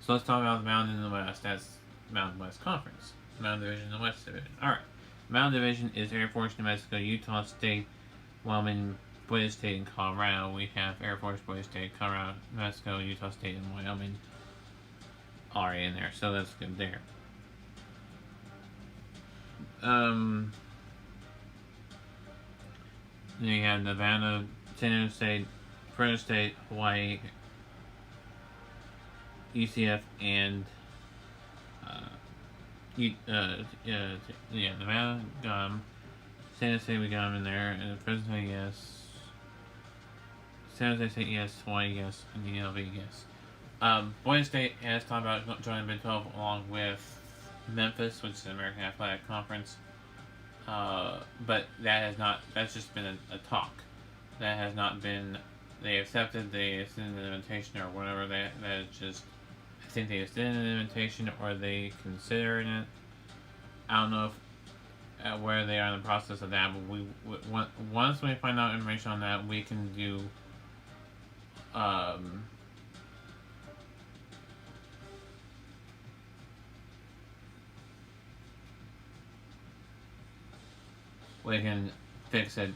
So let's talk about the Mountain in the West. That's Mountain West Conference. Mountain Division and West Division. Alright. Mountain Division is Air Force, New Mexico, Utah State, Wyoming, Boise State, and Colorado. We have Air Force, Boise State, Colorado, New Mexico, Utah State, and Wyoming already in there. So that's good there. Then you have Nevada, San Diego State, Fresno State, Hawaii, UCF, and Nevada, San Diego State, we got them in there, and Fresno State, yes. San Jose State, yes. Hawaii, yes. And UNLV, yes. Boise State has talked about joining Big 12 along with Memphis, which is the American Athletic Conference. But that has not, that's just been a talk. That has not been, they extended the invitation or whatever, that just, I think they extended an invitation or they considering it. I don't know if, where they are in the process of that, but once we find out information on that, we can do, we can fix it.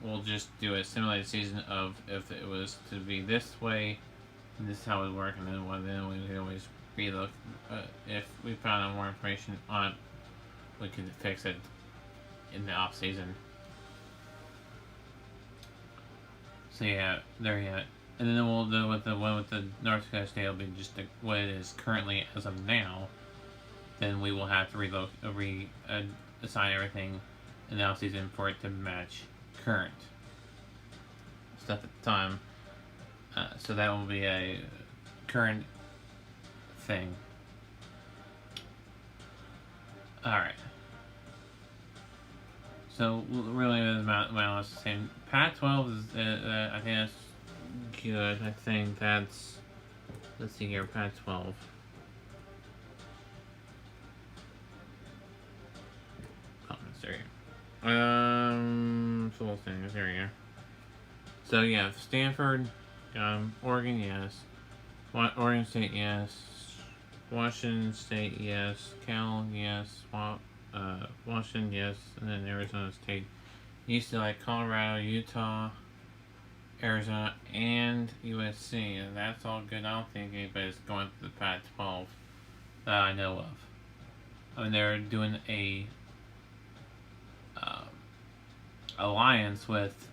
We'll just do a simulated season of if it was to be this way, and this is how it would work, and then we can always relook. If we found out more information on it, we could fix it in the off season. So yeah, there you have it. And then we'll do with the one with the North Dakota State will be just what it is currently as of now. Then we will have to assign everything in the off season for it to match current stuff at the time. So that will be a current thing. Alright. So really, the is the same. Pac-12 is, I think that's good. I think that's, let's see here, Pac-12. Comments there. So we'll see. There we go. So yeah, Stanford, Oregon, yes. Oregon State, yes. Washington State, yes. Cal, yes. Washington, yes. And then Arizona State. UCLA, Colorado, Utah, Arizona, and USC. And that's all good. I don't think anybody's going to the Pac-12 that I know of. I mean, they're doing a alliance with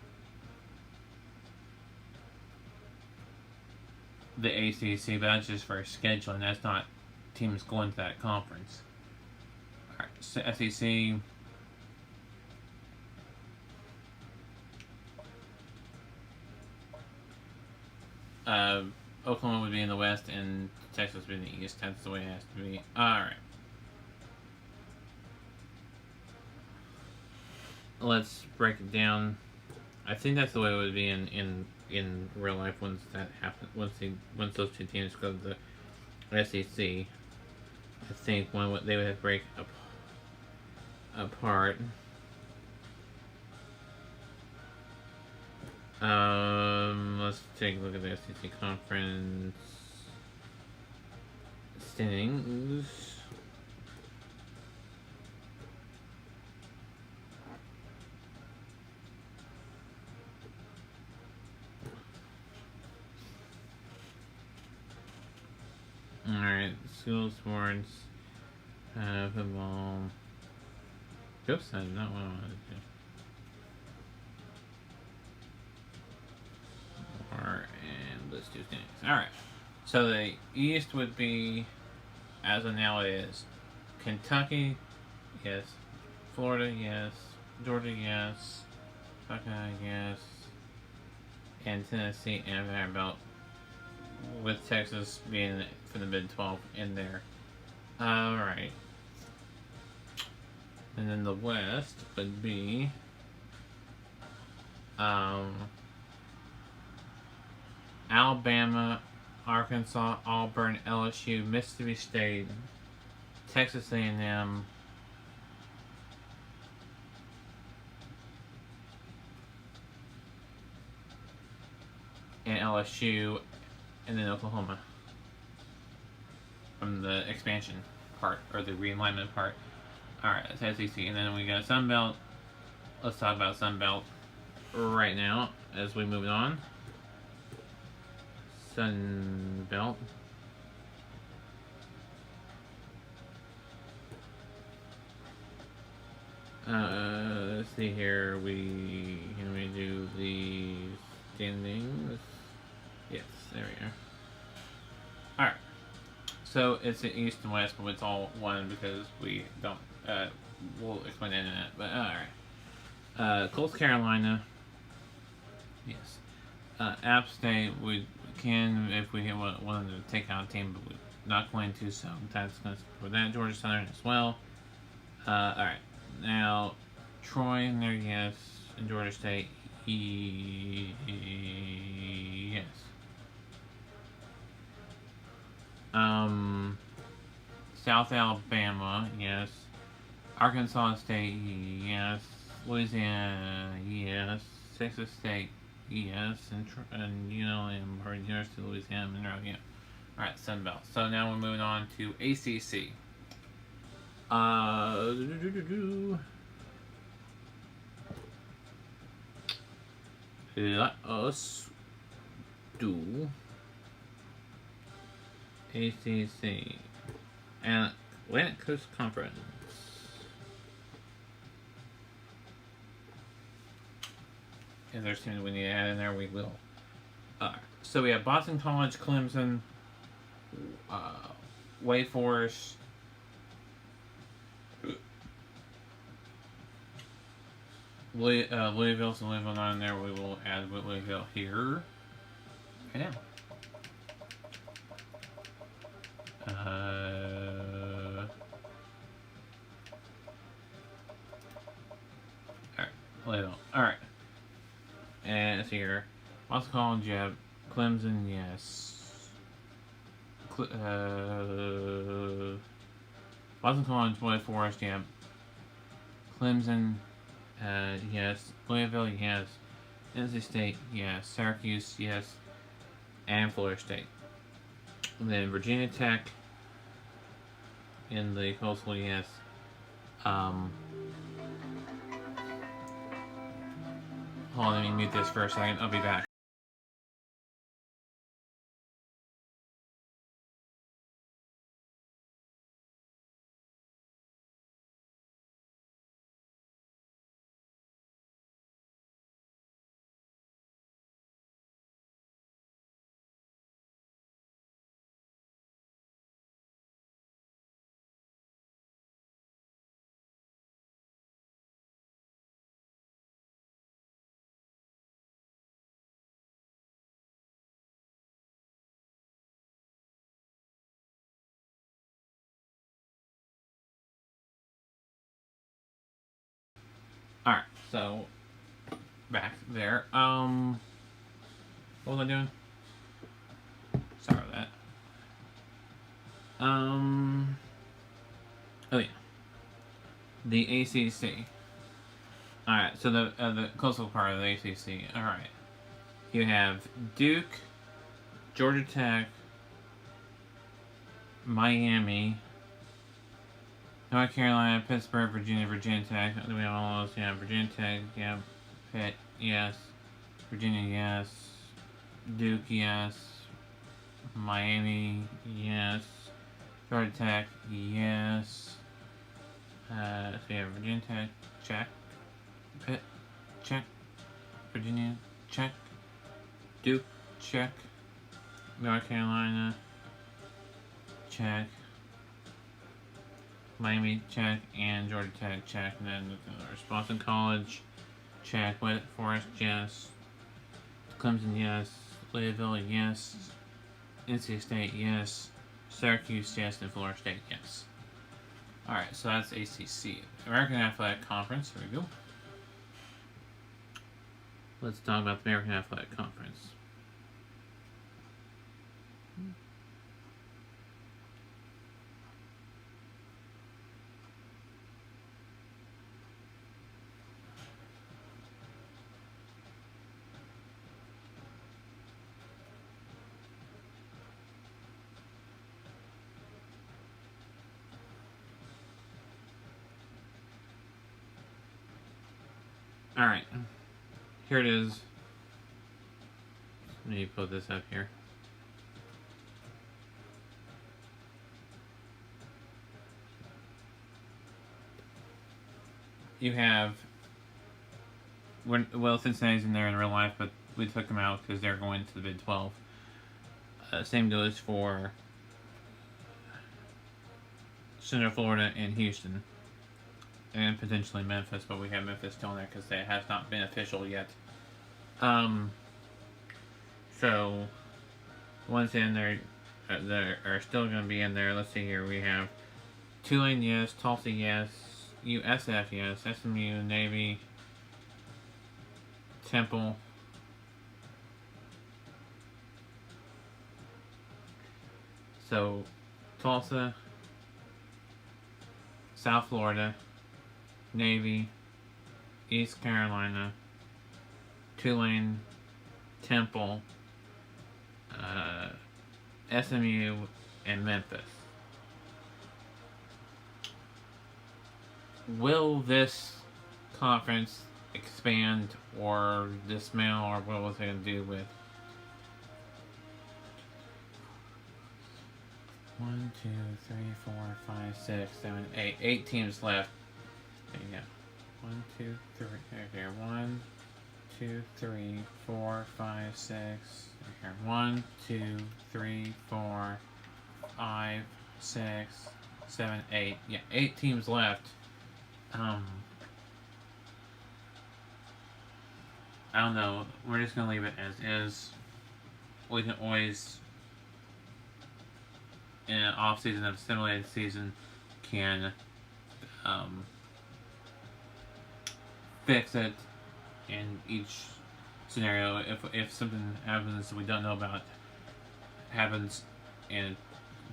the ACC, but that's just for scheduling. That's not teams going to that conference. Alright, so SEC. Oklahoma would be in the West and Texas would be in the East. That's the way it has to be. Alright. Let's break it down. I think that's the way it would be in real life once that happens. Once those two teams go to the SEC. I think when they would break apart. Let's take a look at the SEC conference standings. Alright, school sports, football. Oops, that's not what I wanted to do. And let's do standings. Alright, so the East would be, as of now it is, Kentucky, yes. Florida, yes. Georgia, yes. Buckeye, yes. And Tennessee and Vanderbilt, with Texas being for the Big 12 in there. Alright. And then the West would be Alabama, Arkansas, Auburn, LSU, Mississippi State, Texas A&M, and LSU, and then Oklahoma from the expansion part, or the realignment part. Alright, that's SEC. And then we got Sun Belt. Let's talk about Sun Belt right now as we move on. Sun Belt. Let's see here. Can we do the standings? Yes, there we are. Alright. So it's the East and West, but it's all one because we don't. We'll explain that in a minute. But alright. Coastal Carolina. Yes. App State, we can, if we wanted to take out a team, but we're not going to, so that's going to support that. Georgia Southern as well. Alright. Now, Troy in there, yes. And Georgia State, yes. South Alabama, yes. Arkansas State, yes. Louisiana, yes. Texas State, yes. And ULM, or University of Louisiana Monroe, yeah. Alright, Sun Belt. So now we're moving on to ACC. Let us do ACC and Atlantic Coast Conference. If there's something we need to add in there, we will. So we have Boston College, Clemson, Wake Forest, Louisville, so Louisville not in there. We will add Louisville here. Right now. Alright, Louisville. Alright. And it's here. Boston College, yeah. Clemson, yes. Boston College, Wake Forest, yeah. Clemson, yes. Louisville, yes. NC State, yes. Syracuse, yes. And Florida State. And then Virginia Tech in the Coastal, yes. Hold on, let me mute this for a second. I'll be back. Alright, so back there. What was I doing? Sorry about that. Oh yeah, the ACC. All right, so the coastal part of the ACC. All right, you have Duke, Georgia Tech, Miami, North Carolina, Pittsburgh, Virginia Tech. Do we have all those? Yeah, Virginia Tech. Yeah, Pitt. Yes. Virginia. Yes. Duke. Yes. Miami. Yes. Georgia Tech. Yes. So yeah, Virginia Tech. Check. Pitt. Check. Virginia. Check. Duke. Check. North Carolina. Check. Miami, check, and Georgia Tech, check, and then Boston College, check, Wake Forest, yes, Clemson, yes, Louisville, yes, NC State, yes, Syracuse, yes, and Florida State, yes. Alright, so that's ACC. American Athletic Conference, here we go. Let's talk about the American Athletic Conference. Alright, here it is. Let me put this up here. You have, well, Cincinnati's in there in real life, but we took them out because they're going to the Big 12. Same goes for Central Florida and Houston, and potentially Memphis, but we have Memphis still in there because it has not been official yet. So ones in there that are still going to be in there. Let's see here. We have Tulane, yes. Tulsa, yes. USF, yes. SMU, Navy, Temple. So Tulsa, South Florida, Navy, East Carolina, Tulane, Temple, SMU, and Memphis. Will this conference expand or dismantle, or what was it going to do with 1, 2, 3, 4, 5, 6, 7, 8. 8 teams left. There you go. 1, 2, 3. Here. 1, 2, 3, 4, 5, 6. Here. 1, 2, 3, 4, 5, 6, 7, 8. Yeah, 8 teams left. I don't know. We're just gonna leave it as is. We can always, in an off season of simulated season, can fix it in each scenario. If something happens that we don't know about happens, and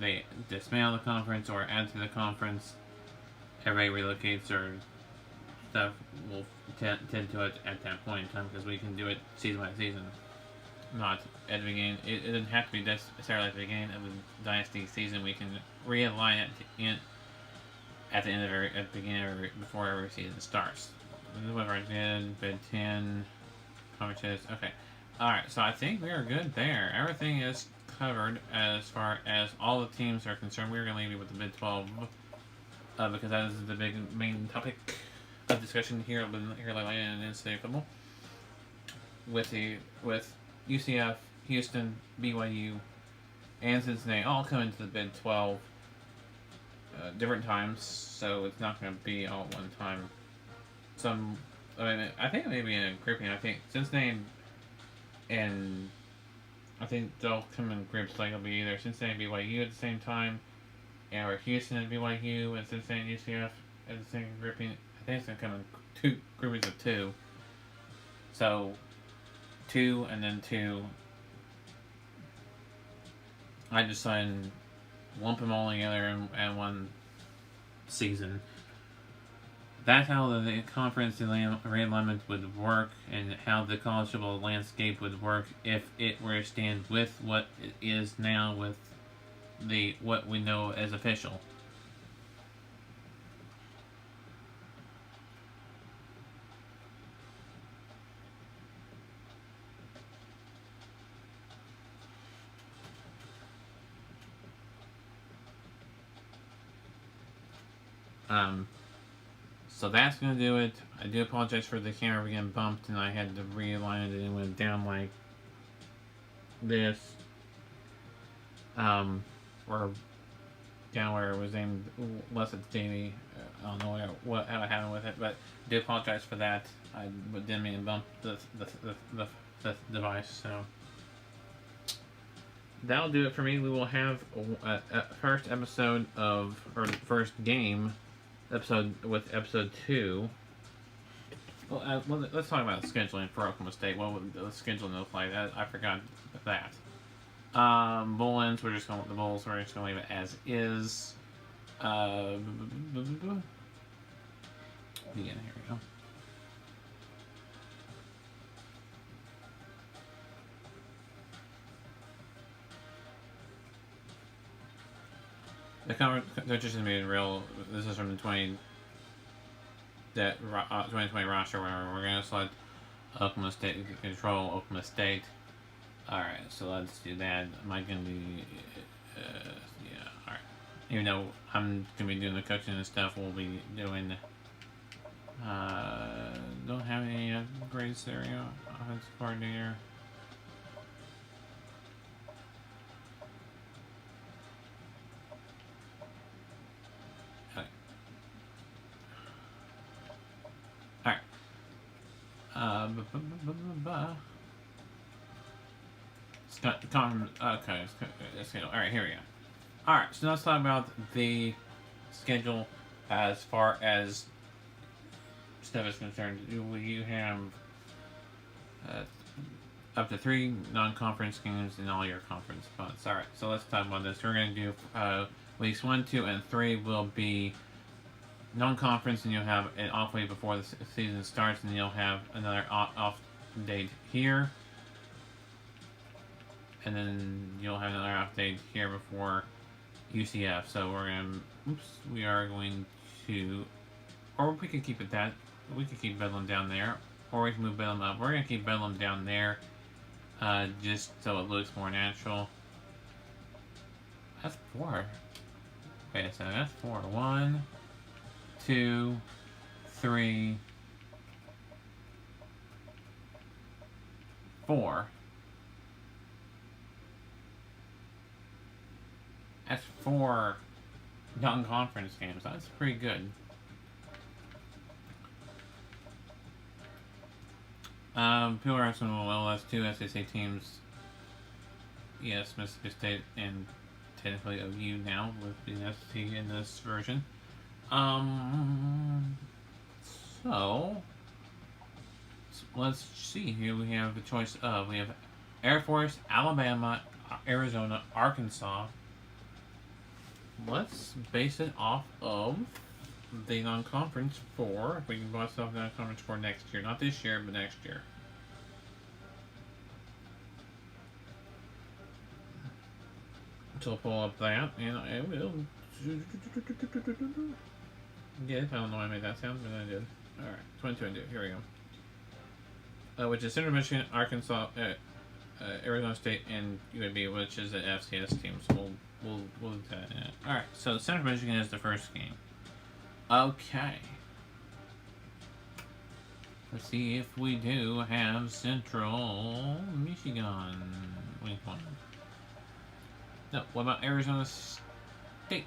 they dismantle the conference or add to the conference, everybody relocates or stuff, will tend to it at that point in time, because we can do it season by season, not at the beginning. It doesn't have to be necessarily at the beginning of the Dynasty season. We can realign it at the end of at the beginning of before every season starts. This is what I did. Bid 10 conferences. Okay. Alright, so I think we are good there. Everything is covered as far as all the teams are concerned. We're going to leave you with the Big 12 because that is the main topic of discussion here lately in NCAA football. With UCF, Houston, BYU, and Cincinnati all coming to the Big 12 different times, so it's not going to be all at one time. I think maybe in a grouping. I think Cincinnati and I think they'll come in groups, like it'll be either Cincinnati and BYU at the same time, or Houston and BYU and Cincinnati and UCF at the same grouping. I think it's going to come in two groupings of 2. So 2 and then 2. I just lump them all together in one season. That's how the conference realignment would work, and how the college football landscape would work if it were to stand with what it is now, with what we know as official. So that's gonna do it. I do apologize for the camera getting bumped, and I had to realign it, and it went down like this. Or down where it was aimed less at the TV. I don't know what how it happened with it, but I do apologize for that. I didn't mean to bump the device, so that'll do it for me. We will have a first episode of, or first game episode with episode 2. Well, let's talk about scheduling for Oklahoma State. What would the scheduling look like? I forgot that. Bullens, we're just going with the Bulls. We're just going to leave it as is. Begin. Here we go. The coaches have made real. This is from the 2020 roster where we're going to select Oklahoma State to control Oklahoma State. Alright, so let's do that. Am I going to be... yeah, alright. Even though I'm going to be doing the coaching and stuff, we'll be doing... don't have any grades there, offensive coordinator. Okay, schedule. Alright, here we go. Alright, so let's talk about the schedule as far as stuff is concerned. You have up to 3 non-conference games in all your conference opponents. Alright, so let's talk about this. We're going to do weeks 1, 2, and 3 will be non-conference, and you'll have an off week before the season starts, and you'll have another off date here, and then you'll have another off date here before UCF. So we are going to, or we could keep it that, we could keep Bedlam down there, or we can move Bedlam up. We're going to keep Bedlam down there, just so it looks more natural. That's 4. Wait a second, that's 4. 1, 2, 3, 4. That's 4 non-conference games. That's pretty good. People are asking, well, that's 2 SEC teams. Yes, Mississippi State and technically OU now with being SEC in this version. So let's see. Here we have a choice of, we have Air Force, Alabama, Arizona, Arkansas. Let's base it off of the non-conference for, if we can base it off the non-conference for next year. Not this year, but next year. So I'll pull up that, and I will. Yeah, I don't know why I made that sound, but I did. Alright, 2022, here we go. Which is Central Michigan, Arkansas, Arizona State, and UAB, which is the FCS team. So we'll do that. Alright, so Central Michigan is the first game. Okay. Let's see if we do have Central Michigan. Week 1. No, what about Arizona State?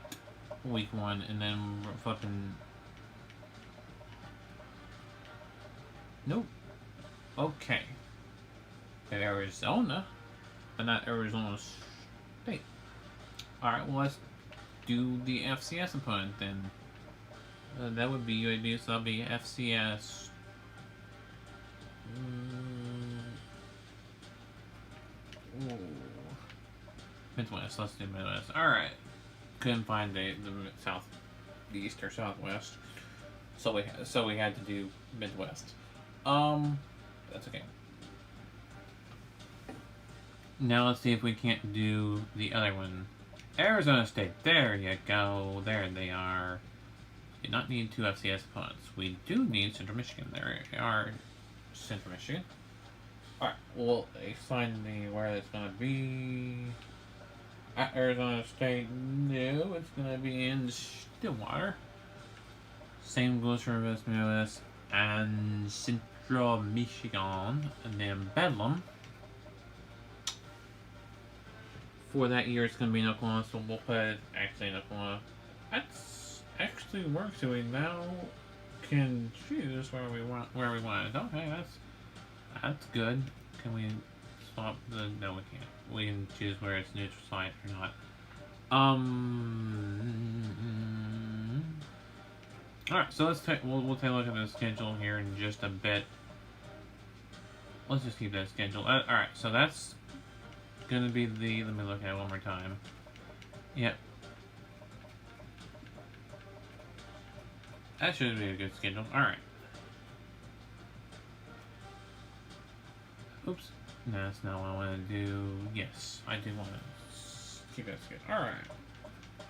Week 1, and then we're flipping. Nope. Okay. At Arizona, but not Arizona State. Alright, well, let's do the FCS opponent then. That would be UAB, so that'll be FCS. Midwest, let's do Midwest. Alright. Couldn't find the South. the East or Southwest. So we had to do Midwest. That's okay. Now let's see if we can't do the other one. Arizona State. There you go. There they are. We do not need two FCS opponents. We do need Central Michigan. There are Central Michigan. Alright, we'll assign the where it's going to be. At Arizona State, no, it's going to be in Stillwater. Same goes for West Midwest and Central Michigan, and then Bedlam. For that year, it's going to be in Oklahoma, so we'll put it actually in Oklahoma. That's actually works, so we now can choose where we want it. Okay, that's good. Can we swap the? No, we can't. We can choose where it's neutral site or not. All right, so we'll take a look at the schedule here in just a bit. Let's just keep that schedule. All right, so that's gonna be the. Let me look at it one more time. Yep. That should be a good schedule. All right. Oops. No, that's not what I want to do. Yes, I do want to keep that schedule. All right.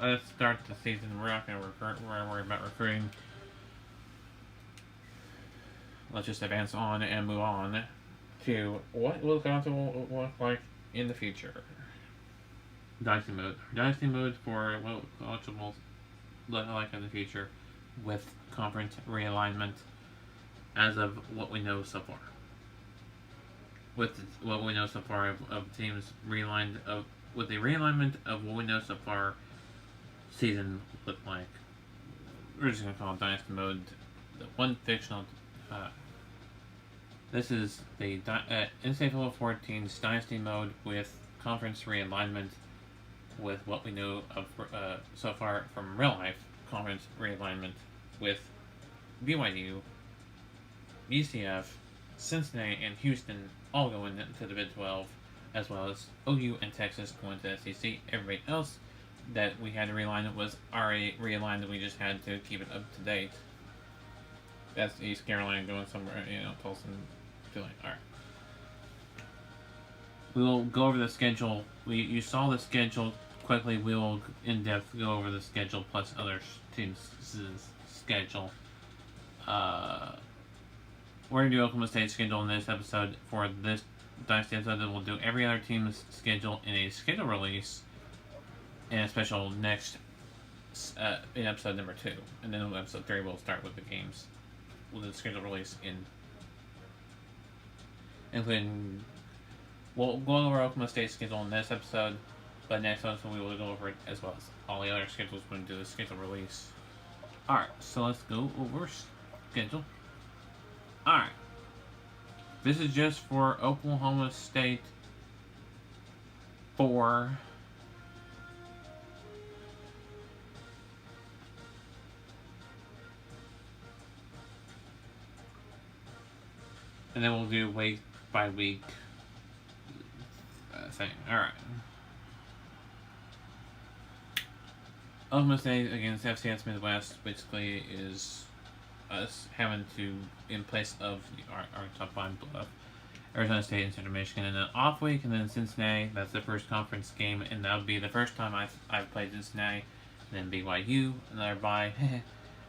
Let's start the season. We're not going to recruit. We're going to worry about recruiting. Let's just advance on and move on to what will console look like in the future. Dynasty mode. Dynasty mode for what will look like in the future with conference realignment as of what we know so far. With what we know so far of teams realigned with the realignment of what we know so far, season look like. We're just gonna call it Dynasty mode. The one fictional. This is the NCAA 14's Dynasty mode with conference realignment, with what we know of so far from real life conference realignment with BYU, UCF, Cincinnati, and Houston all going into the Big 12, as well as OU and Texas going to the SEC. Everybody else that we had to realign it was already realigned, and we just had to keep it up to date. That's East Carolina going somewhere, Tulsa, Philly. Alright. We will go over the schedule. You saw the schedule quickly. We will in depth go over the schedule plus other teams' schedule. We're going to do Oklahoma State's schedule in this episode. For this Dynasty episode, then we'll do every other team's schedule in a schedule release and a special next in episode number 2. And then in episode 3, we'll start with the games. We'll do the schedule release including. We'll go over Oklahoma State's schedule in this episode, but next episode we will go over it as well as all the other schedules when we do the schedule release. Alright, so let's go over schedule. Alright. This is just for Oklahoma State 4. And then we'll do week by week thing. Alright. Oklahoma State against FCS Midwest basically is us having to, in place of our top line bluff, Arizona State and Central Michigan, and then off week, and then Cincinnati. That's the first conference game, and that'll be the first time I've played Cincinnati. And then BYU, another bye,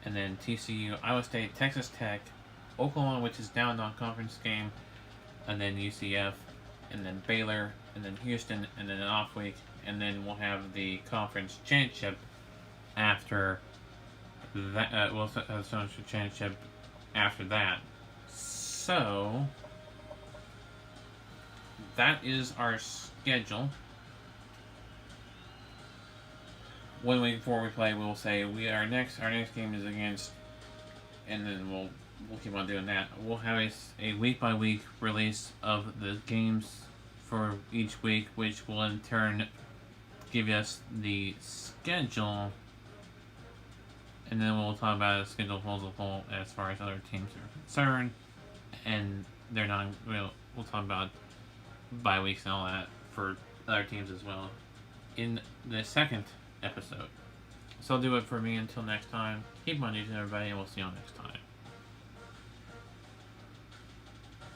and then TCU, Iowa State, Texas Tech, Oklahoma, which is down non-conference game, and then UCF, and then Baylor, and then Houston, and then an off week, and then we'll have the conference championship after that. We'll have the championship after that. So that is our schedule. 1 week before we play, we'll say our next game is against, and then we'll keep on doing that. We'll have a week by week release of the games for each week, which will in turn give us the schedule, and then we'll talk about a schedule as a whole as far as other teams are concerned, and we'll talk about bye weeks and all that for other teams as well in the second episode. So I'll do it for me until next time. Keep on using everybody, and we'll see you all next time.